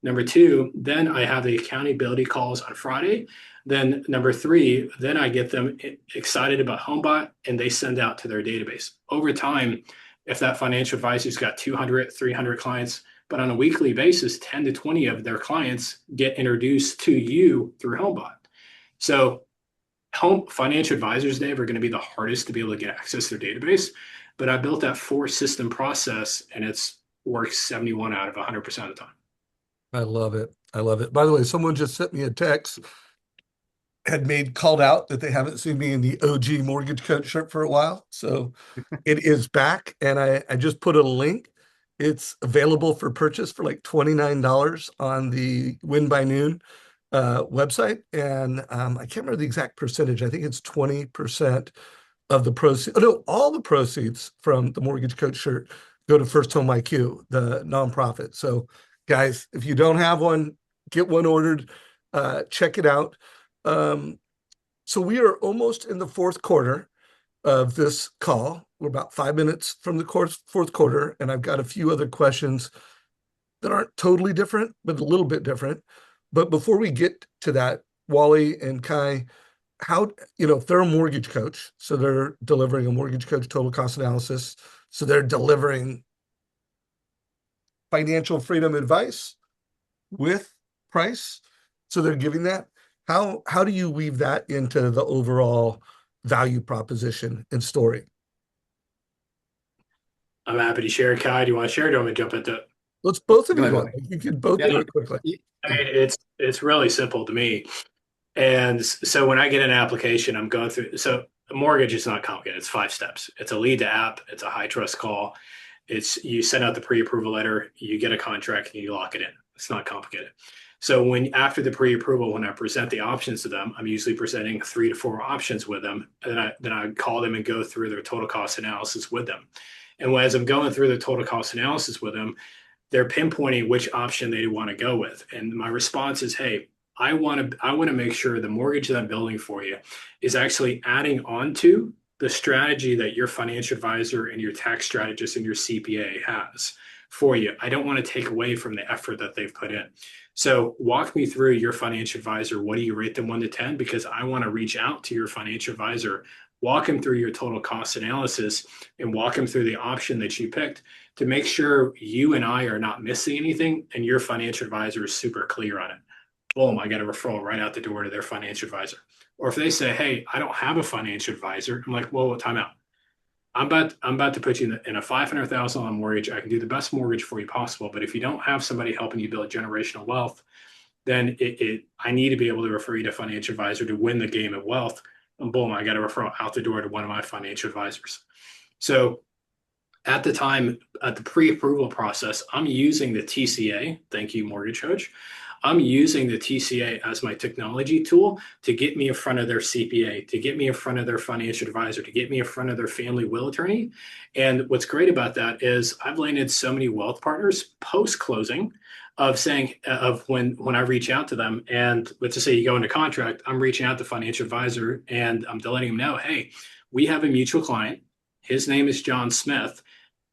C: Number two, then I have the accountability calls on Friday. Then number three, then I get them excited about HomeBot and they send out to their database. Over time, if that financial advisor's got 200, 300 clients, but on a weekly basis, 10 to 20 of their clients get introduced to you through HomeBot. So financial advisors, Dave, are going to be the hardest to be able to get access to their database. But I built that 4-system process and it's works 71 out of 100% of the time.
A: I love it. I love it. By the way, someone just sent me a text, called out that they haven't seen me in the OG Mortgage Coach shirt for a while. So it is back. And I just put a link. It's available for purchase for like $29 on the Win by Noon website. And I can't remember the exact percentage. I think it's 20% of the proceeds. Oh, no, all the proceeds from the Mortgage Coach shirt go to First Home IQ, the nonprofit. So guys, if you don't have one, get one ordered. Check it out. So we are almost in the fourth quarter of this call. We're about 5 minutes from the fourth quarter, and I've got a few other questions that aren't totally different, but a little bit different. But before we get to that, Wally and Khai, if they're a mortgage coach, so they're delivering a mortgage coach total cost analysis, so they're delivering financial freedom advice with price, so they're giving that. How do you weave that into the overall value proposition and story?
C: I'm happy to share. Khai, do you want to share or do you want me to jump into it?
A: Let's both of you
B: Go
A: go.
B: ahead.
A: You can both do it quickly.
C: I mean, it's really simple to me. And so when I get an application, I'm going through. So a mortgage is not complicated. It's 5 steps. It's a lead to app. It's a high trust call. It's you send out the pre-approval letter, you get a contract, and you lock it in. It's not complicated. So after the pre-approval, when I present the options to them, I'm usually presenting 3 to 4 options with them. And then I call them and go through their total cost analysis with them. And as I'm going through the total cost analysis with them, they're pinpointing which option they want to go with. And my response is, hey, I want to make sure the mortgage that I'm building for you is actually adding on to the strategy that your financial advisor and your tax strategist and your CPA has for you. I don't want to take away from the effort that they've put in. So walk me through your financial advisor. What do you rate them 1 to 10? Because I want to reach out to your financial advisor, walk him through your total cost analysis and walk him through the option that you picked to make sure you and I are not missing anything and your financial advisor is super clear on it. boom, I get a referral right out the door to their financial advisor. Or if they say, hey, I don't have a financial advisor, I'm like, whoa, time out. I'm about to put you in a $500,000 mortgage. I can do the best mortgage for you possible. But if you don't have somebody helping you build generational wealth, then I need to be able to refer you to a financial advisor to win the game of wealth. And boom, I got a referral out the door to one of my financial advisors. So at the time, at the pre-approval process, I'm using the TCA. Thank you, Mortgage Coach. I'm using the TCA as my technology tool to get me in front of their CPA, to get me in front of their financial advisor, to get me in front of their family will attorney. And what's great about that is I've landed so many wealth partners post-closing of saying, of when I reach out to them, and let's just say you go into contract, I'm reaching out to financial advisor and I'm letting them know, hey, we have a mutual client. His name is John Smith.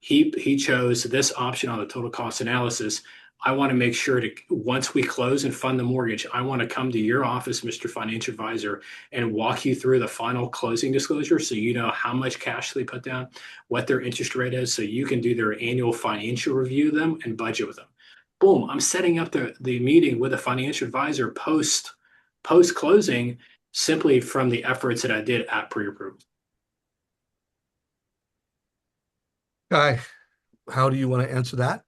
C: He chose this option on the total cost analysis. I want to make sure to, once we close and fund the mortgage, I want to come to your office, Mr. Financial Advisor, and walk you through the final closing disclosure so you know how much cash they put down, what their interest rate is, so you can do their annual financial review of them and budget with them. Boom, I'm setting up the meeting with a financial advisor post closing simply from the efforts that I did at pre-approval.
A: Kai, how do you want to answer that?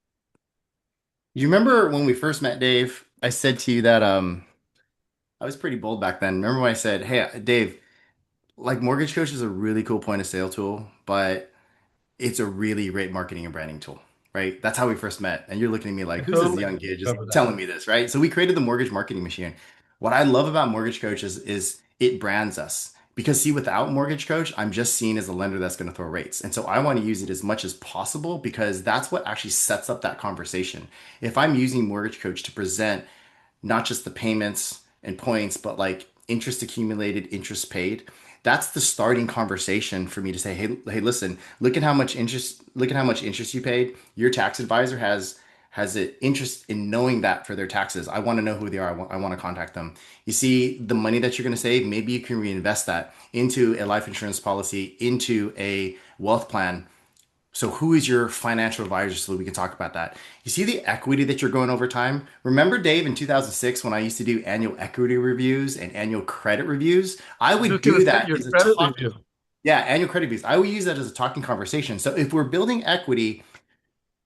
B: You remember when we first met, Dave? I said to you that I was pretty bold back then. Remember when I said, "Hey, Dave, like Mortgage Coach is a really cool point of sale tool, but it's a really great marketing and branding tool, right?" That's how we first met. And you're looking at me
A: I
B: like, "Who's this
A: totally
B: young kid just
A: remember that.
B: telling me this?" Right? So we created the mortgage marketing machine. What I love about Mortgage Coach is it brands us. Because see, without Mortgage Coach, I'm just seen as a lender that's going to throw rates. And so I want to use it as much as possible because that's what actually sets up that conversation. If I'm using Mortgage Coach to present not just the payments and points, but like interest accumulated, interest paid. That's the starting conversation for me to say, hey, listen, look at how much interest you paid. Your tax advisor has an interest in knowing that for their taxes. I want to know who they are. I want to contact them. You see the money that you're going to save, maybe you can reinvest that into a life insurance policy, into a wealth plan. So who is your financial advisor so that we can talk about that? You see the equity that you're growing over time? Remember, Dave, in 2006 when I used to do annual equity reviews and annual credit reviews? I
A: I'm
B: would
A: just going
B: do
A: to say
B: that
A: your
B: as a
A: credit
B: talking,
A: review.
B: yeah, annual credit reviews. I would use that as a talking conversation. So if we're building equity,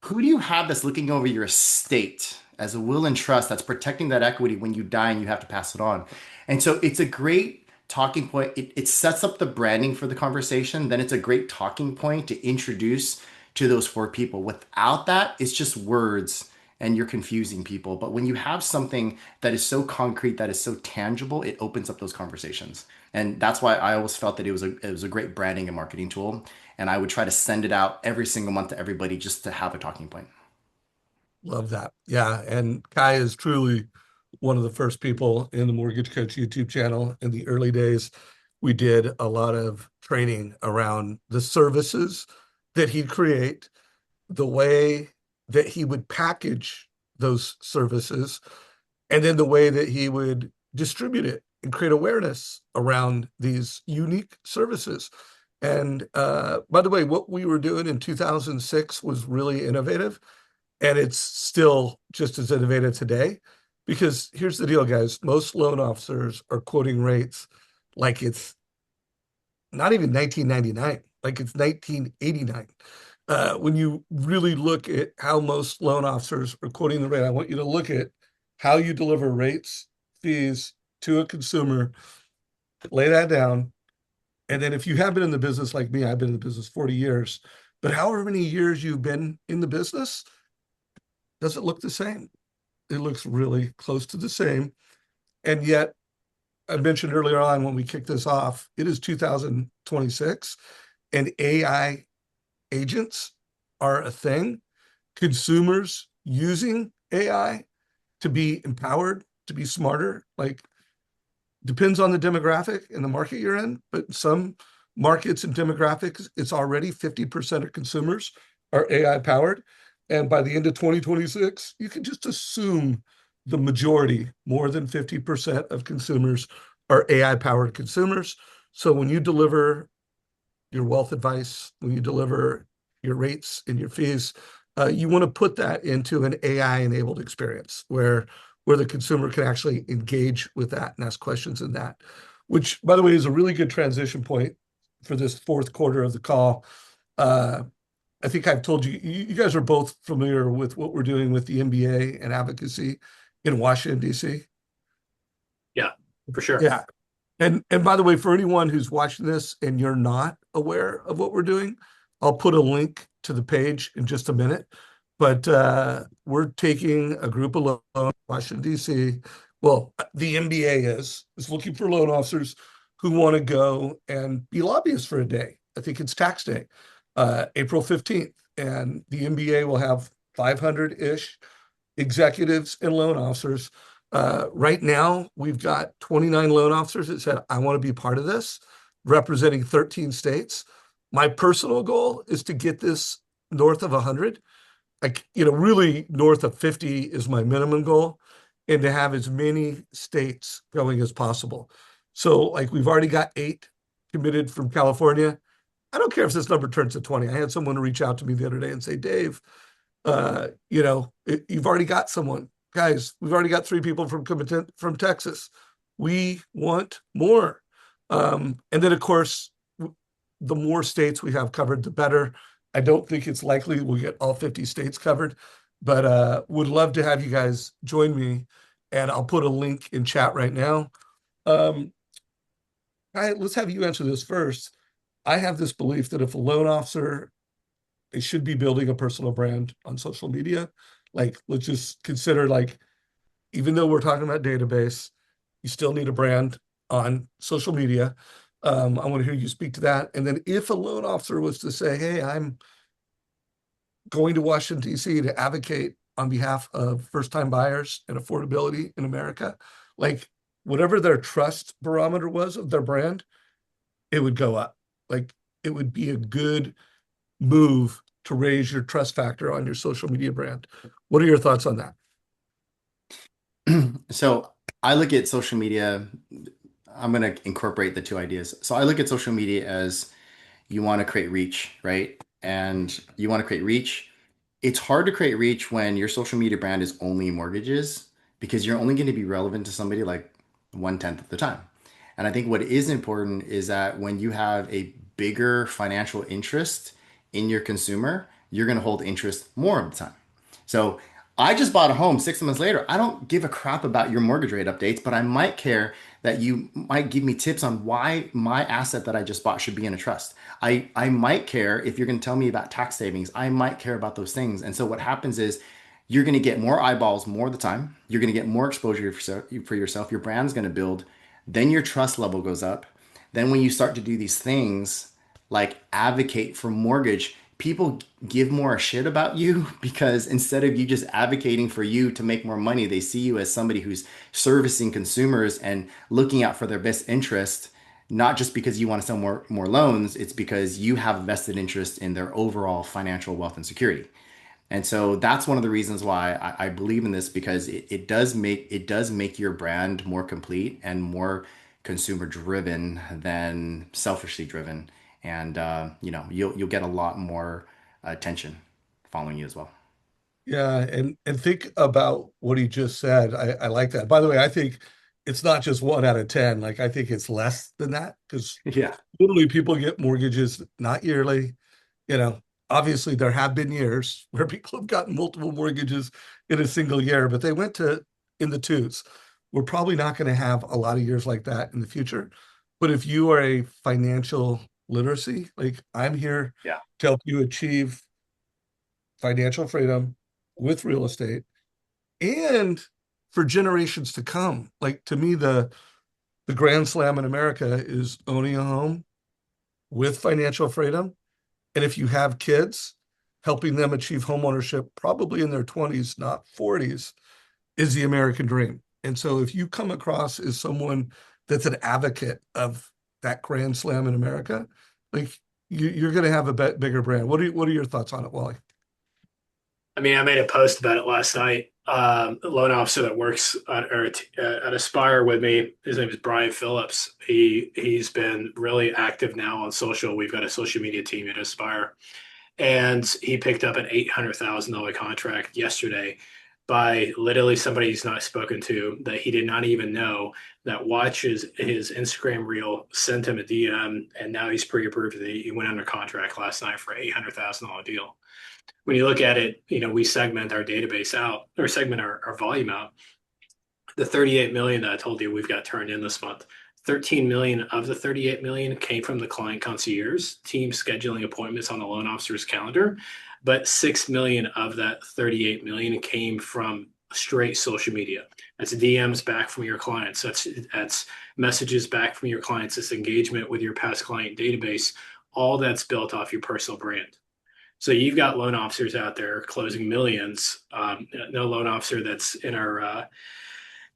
B: who do you have that's looking over your estate as a will and trust that's protecting that equity when you die and you have to pass it on? And so it's a great talking point. It sets up the branding for the conversation. Then it's a great talking point to introduce to those four people. Without that, it's just words and you're confusing people. But when you have something that is so concrete, that is so tangible, it opens up those conversations. And that's why I always felt that it was a great branding and marketing tool. And I would try to send it out every single month to everybody just to have a talking point.
A: Love that. Yeah. And Kai is truly one of the first people in the Mortgage Coach YouTube channel. In the early days, we did a lot of training around the services that he'd create, the way that he would package those services, and then the way that he would distribute it and create awareness around these unique services. And by the way, what we were doing in 2006 was really innovative. And it's still just as innovative today. Because here's the deal, guys. Most loan officers are quoting rates like it's not even 1999, like it's 1989. When you really look at how most loan officers are quoting the rate, I want you to look at how you deliver rates, fees to a consumer, lay that down. And then if you have been in the business like me, I've been in the business 40 years, but however many years you've been in the business, does it look the same? It looks really close to the same. And yet, I mentioned earlier on when we kicked this off, it is 2026 and AI agents are a thing. Consumers using AI to be empowered, to be smarter, like depends on the demographic and the market you're in, but some markets and demographics, it's already 50% of consumers are AI powered. And by the end of 2026, you can just assume the majority, more than 50% of consumers are AI powered consumers. So when you deliver your wealth advice, when you deliver your rates and your fees, you want to put that into an AI enabled experience where where the consumer can actually engage with that and ask questions in that, which, by the way, is a really good transition point for this fourth quarter of the call. Uh, I think I've told you, you guys are both familiar with what we're doing with the MBA and advocacy in Washington, D.C.
C: Yeah, for sure.
A: Yeah. And by the way, for anyone who's watching this and you're not aware of what we're doing, I'll put a link to the page in just a minute. But we're taking a group of loan Washington, D.C. Well, the MBA is looking for loan officers who want to go and be lobbyists for a day. I think it's tax day, April 15th. And the MBA will have 500-ish executives and loan officers. Right now, we've got 29 loan officers that said, I want to be part of this, representing 13 states. My personal goal is to get this north of 100. Like, really north of 50 is my minimum goal, and to have as many states going as possible. So, like, we've already got 8 committed from California. I don't care if this number turns to 20. I had someone reach out to me the other day and say, Dave, you've already got someone. Guys, we've already got 3 people from Texas. We want more. And then, of course, the more states we have covered, the better. I don't think it's likely we'll get all 50 states covered, but would love to have you guys join me. And I'll put a link in chat right now. Let's have you answer this first. I have this belief that if a loan officer, they should be building a personal brand on social media. Like, let's just consider, like, even though we're talking about database, you still need a brand on social media. I want to hear you speak to that. And then if a loan officer was to say, hey, I'm going to Washington, D.C. to advocate on behalf of first-time buyers and affordability in America, like, whatever their trust barometer was of their brand, it would go up. Like, it would be a good move to raise your trust factor on your social media brand. What are your thoughts on that?
B: So I look at social media, I'm going to incorporate the two ideas. So I look at social media as you want to create reach, right? And you want to create reach. It's hard to create reach when your social media brand is only mortgages because you're only going to be relevant to somebody like 1/10 of the time. And I think what is important is that when you have a bigger financial interest in your consumer, you're going to hold interest more of the time. So I just bought a home 6 months later. I don't give a crap about your mortgage rate updates, but I might care that you might give me tips on why my asset that I just bought should be in a trust. I might care if you're going to tell me about tax savings. I might care about those things. And so what happens is you're going to get more eyeballs more of the time. You're going to get more exposure for yourself. Your brand's going to build. Then your trust level goes up. Then when you start to do these things like advocate for mortgage, people give more a shit about you because instead of you just advocating for you to make more money, they see you as somebody who's servicing consumers and looking out for their best interest, not just because you want to sell more loans, it's because you have a vested interest in their overall financial wealth and security. And so that's one of the reasons why I believe in this because it does make your brand more complete and more consumer driven than selfishly driven. And you'll get a lot more attention following you as well.
A: Yeah, and think about what he just said. I like that. By the way, I think it's not just 1 out of 10. Like, I think it's less than that because
B: Yeah.
A: literally people get mortgages not yearly. You know, obviously there have been years where people have gotten multiple mortgages in a single year, but they went to in the twos. We're probably not going to have a lot of years like that in the future. But if you are a financial literacy, like, I'm here
C: Yeah.
A: to help you achieve financial freedom with real estate and for generations to come. Like, to me, the grand slam in America is owning a home with financial freedom. And if you have kids, helping them achieve homeownership probably in their 20s, not 40s, is the American dream. And so if you come across as someone that's an advocate of that grand slam in America, like, you're going to have a bigger brand. What are your thoughts on it, Wally?
C: I mean, I made a post about it last night. A loan officer that works at Aspire with me, his name is Brian Phillips. He's been really active now on social. We've got a social media team at Aspire, and he picked up an $800,000 contract yesterday by literally somebody he's not spoken to that he did not even know that watches his Instagram reel, sent him a DM, and now he's pre-approved. He went under contract last night for $800,000 deal. When you look at it, we segment our database out or segment our volume out. The 38 million that I told you we've got turned in this month, 13 million of the 38 million came from the client concierge team scheduling appointments on the loan officer's calendar, but 6 million of that 38 million came from straight social media. That's DMs back from your clients. That's messages back from your clients. It's engagement with your past client database. All that's built off your personal brand. So you've got loan officers out there closing millions. No loan officer that's in our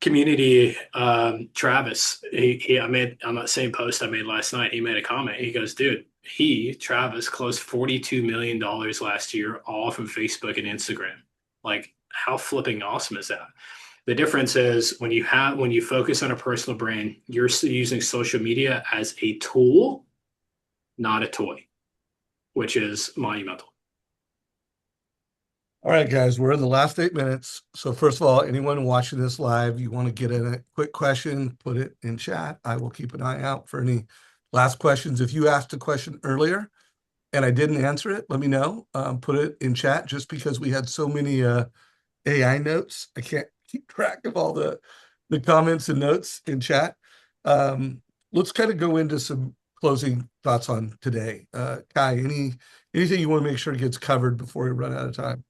C: community, Travis, I made on that same post I made last night, he made a comment. He goes, dude, Travis, closed $42 million last year, all from Facebook and Instagram. Like, how flipping awesome is that? The difference is when you focus on a personal brand, you're using social media as a tool, not a toy, which is monumental.
A: All right, guys, we're in the last 8 minutes. So first of all, anyone watching this live, you want to get in a quick question, put it in chat. I will keep an eye out for any last questions. If you asked a question earlier and I didn't answer it, let me know. Put it in chat just because we had so many AI notes. I can't keep track of all the comments and notes in chat. Let's kind of go into some closing thoughts on today. Khai, anything you want to make sure gets covered before we run out of time?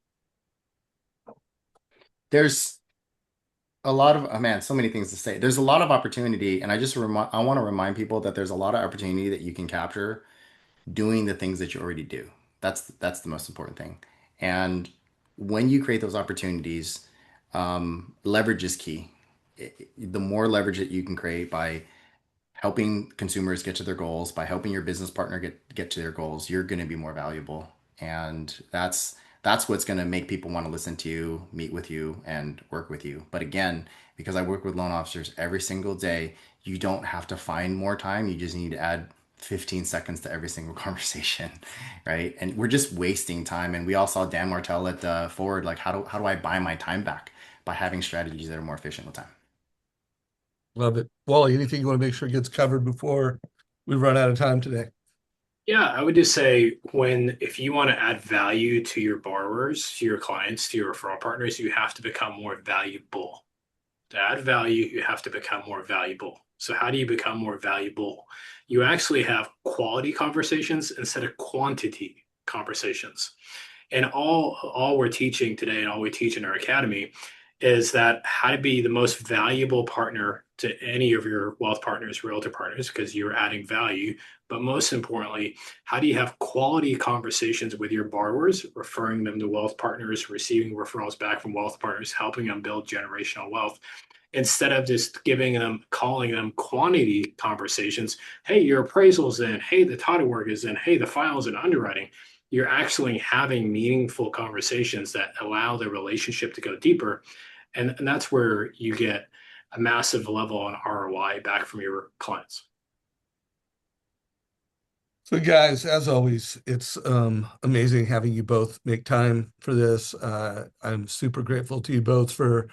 B: There's a lot of, oh man, so many things to say. There's a lot of opportunity, and I want to remind people that there's a lot of opportunity that you can capture doing the things that you already do. That's the most important thing. And when you create those opportunities, leverage is key. The more leverage that you can create by helping consumers get to their goals, by helping your business partner get to their goals, you're going to be more valuable. And that's what's going to make people want to listen to you, meet with you, and work with you. But again, because I work with loan officers every single day, you don't have to find more time. You just need to add 15 seconds to every single conversation, right? And we're just wasting time. And we all saw Dan Martell at Ford, like how do I buy my time back? By having strategies that are more efficient with time.
A: Love it. Wally, anything you want to make sure gets covered before we run out of time today?
C: Yeah, I would just say if you want to add value to your borrowers, to your clients, to your referral partners, you have to become more valuable. To add value, you have to become more valuable. So how do you become more valuable? You actually have quality conversations instead of quantity conversations. And all we're teaching today and all we teach in our academy is that how to be the most valuable partner to any of your wealth partners, realtor partners, because you're adding value. But most importantly, how do you have quality conversations with your borrowers, referring them to wealth partners, receiving referrals back from wealth partners, helping them build generational wealth, instead of just calling them quantity conversations. Hey, your appraisal's in. Hey, the title work is in. Hey, the file's in underwriting. You're actually having meaningful conversations that allow the relationship to go deeper. And that's where you get a massive level on ROI back from your clients.
A: So guys, as always, it's amazing having you both make time for this. I'm super grateful to you both for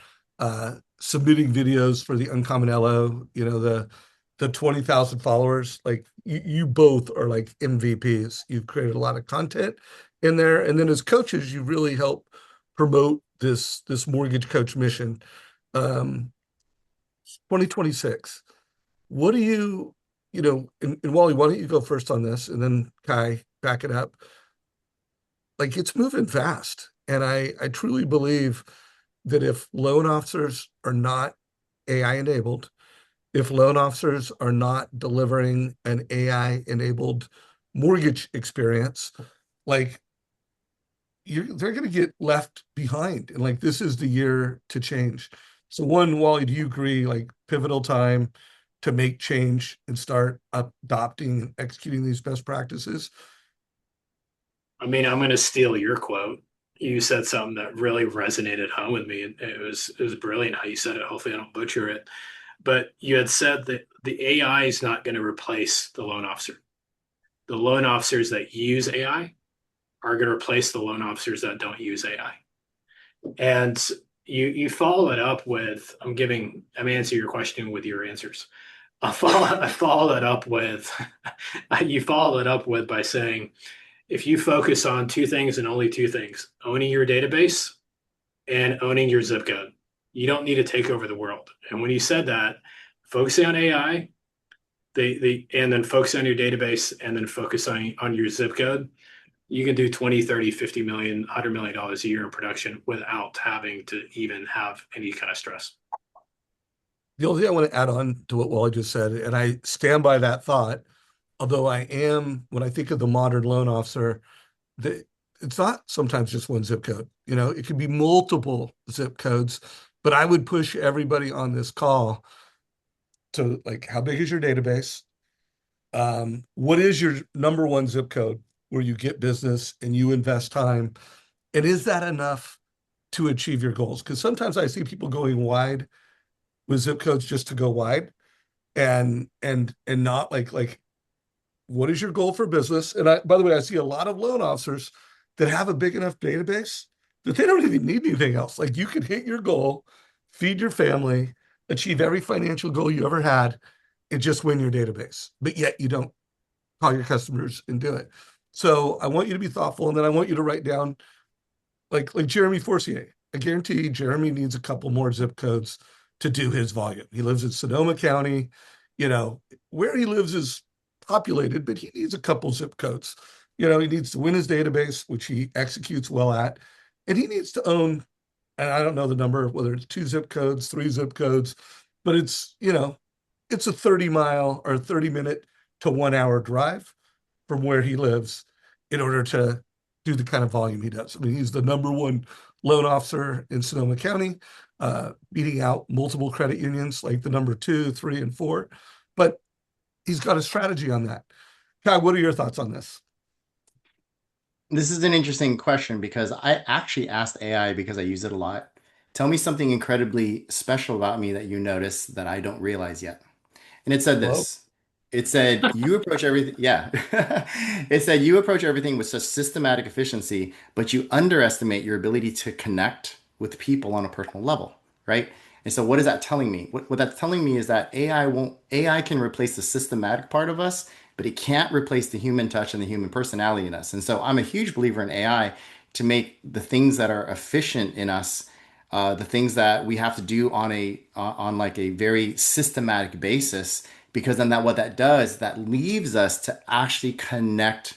A: submitting videos for the Uncommon LO, the 20,000 followers. Like you both are like MVPs. You've created a lot of content in there. And then as coaches, you really help promote this mortgage coach mission. 2026. What do and Wally, why don't you go first on this and then Khai, back it up. Like it's moving fast. And I truly believe that if loan officers are not AI enabled, if loan officers are not delivering an AI enabled mortgage experience, like they're going to get left behind. And like this is the year to change. So one, Wally, do you agree like pivotal time to make change and start adopting and executing these best practices?
C: I mean, I'm going to steal your quote. You said something that really resonated home with me. And it was brilliant how you said it. Hopefully I don't butcher it. But you had said that the AI is not going to replace the loan officer. The loan officers that use AI are going to replace the loan officers that don't use AI. And you follow it up with I'm answering your question with your answers. I follow it up with you follow it up with by saying if you focus on two things and only two things, owning your database and owning your zip code, you don't need to take over the world. And when you said that, focusing on AI, and then focus on your database and then focus on your zip code, you can do 20, 30, 50 million, $100 million a year in production without having to even have any kind of stress.
A: The only thing I want to add on to what Wally just said, and I stand by that thought, although when I think of the modern loan officer, it's not sometimes just one zip code. It could be multiple zip codes, but I would push everybody on this call to, like, how big is your database? What is your number one zip code where you get business and you invest time? And is that enough to achieve your goals? Because sometimes I see people going wide with zip codes just to go wide, and not like what is your goal for business? And by the way, I see a lot of loan officers that have a big enough database that they don't even need anything else. Like, you can hit your goal, feed your family, achieve every financial goal you ever had, and just win your database. But yet you don't call your customers and do it. So I want you to be thoughtful, and then I want you to write down, like Jeremy Forcier. I guarantee Jeremy needs a couple more zip codes to do his volume. He lives in Sonoma County. Where he lives is populated, but he needs a couple zip codes. He needs to win his database, which he executes well at, and he needs to own, and I don't know the number, whether it's 2 zip codes, 3 zip codes, but it's a 30-mile or 30-minute to 1 hour drive from where he lives in order to do the kind of volume he does. I mean, he's the number one loan officer in Sonoma County, beating out multiple credit unions like the number 2, 3, and 4. But he's got a strategy on that. Kai, what are your thoughts on this?
B: This is an interesting question because I actually asked AI because I use it a lot. Tell me something incredibly special about me that you notice that I don't realize yet. And it said
A: Well,
B: this. It said, you approach everything. Yeah. It said, you approach everything with such systematic efficiency, but you underestimate your ability to connect with people on a personal level, right? And so what is that telling me? What that's telling me is that AI can replace the systematic part of us, but it can't replace the human touch and the human personality in us. And so I'm a huge believer in AI to make the things that are efficient in us, the things that we have to do on like a very systematic basis, because then what that does, that leaves us to actually connect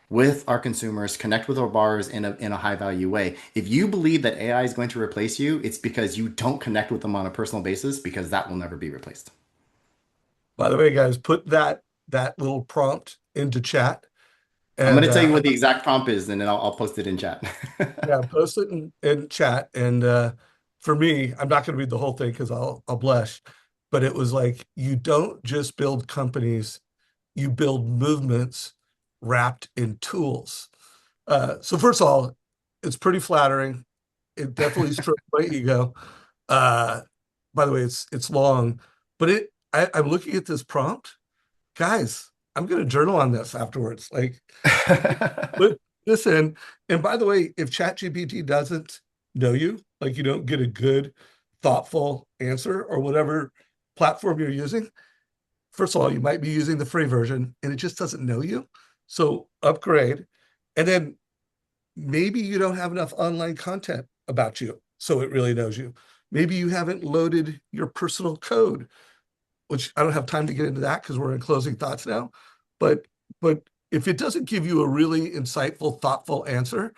B: with our consumers, connect with our borrowers in a high value way. If you believe that AI is going to replace you, it's because you don't connect with them on a personal basis, because that will never be replaced.
A: by the way, guys, put that little prompt into chat,
B: I'm going
A: and
B: to tell you what the exact prompt is, and then I'll post it in chat.
A: yeah, post it in chat. And for me, I'm not going to read the whole thing because I'll blush. But it was like, you don't just build companies, you build movements wrapped in tools. So first of all, it's pretty flattering. It definitely strokes my ego. Uh, by the way, it's long, but I'm looking at this prompt, guys. I'm going to journal on this afterwards. Like, Li- listen, and by the way, if ChatGPT doesn't know you, like, you don't get a good, thoughtful answer or whatever platform you're using, first of all, you might be using the free version and it just doesn't know you. So upgrade. And then maybe you don't have enough online content about you, so it really knows you. Maybe you haven't loaded your personal code, which I don't have time to get into that because we're in closing thoughts now. But if it doesn't give you a really insightful, thoughtful answer,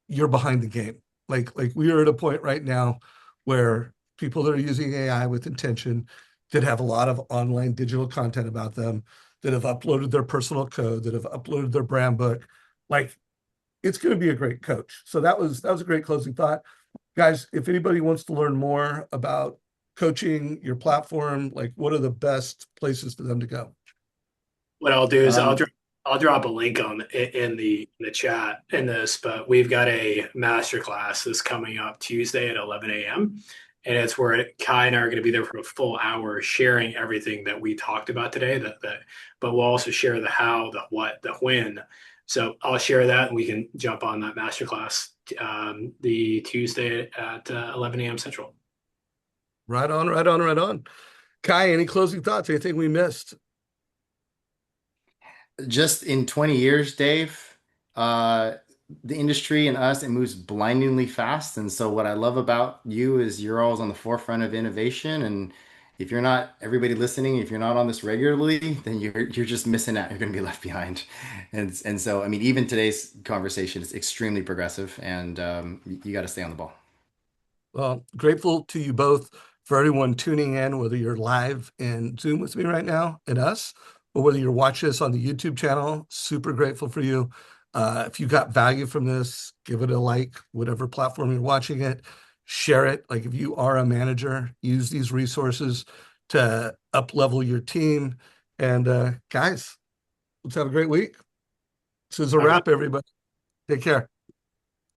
A: you're behind the game. Like we are at a point right now where people that are using AI with intention, that have a lot of online digital content about them, that have uploaded their personal code, that have uploaded their brand book, like, it's going to be a great coach. So that was a great closing thought. Guys, if anybody wants to learn more about coaching your platform, like, what are the best places for them to go?
C: What I'll do is
B: Um,
C: I'll drop a link in the chat in this, but we've got a masterclass that's coming up Tuesday at 11 a.m. And it's where Kai and I are going to be there for a full hour sharing everything that we talked about today. But we'll also share the how, the what, the when So I'll share that and we can jump on that masterclass the Tuesday at 11 a.m. Central.
A: Right on, right on, right on. Khai, any closing thoughts? Anything we missed?
B: Just in 20 years, Dave, uh, the industry and us, it moves blindingly fast. And so what I love about you is you're always on the forefront of innovation. And if you're not, everybody listening, if you're not on this regularly, then you're just missing out. You're going to be left behind. And so, I mean, even today's conversation is extremely progressive, and you got to stay on the ball.
A: Well, grateful to you both for everyone tuning in, whether you're live in Zoom with me right now and us, or whether you're watching us on the YouTube channel. Super grateful for you. If you got value from this, give it a like, whatever platform you're watching it, share it. Like if you are a manager, use these resources to up level your team. And guys, let's have a great week. This is a wrap, everybody. Take care.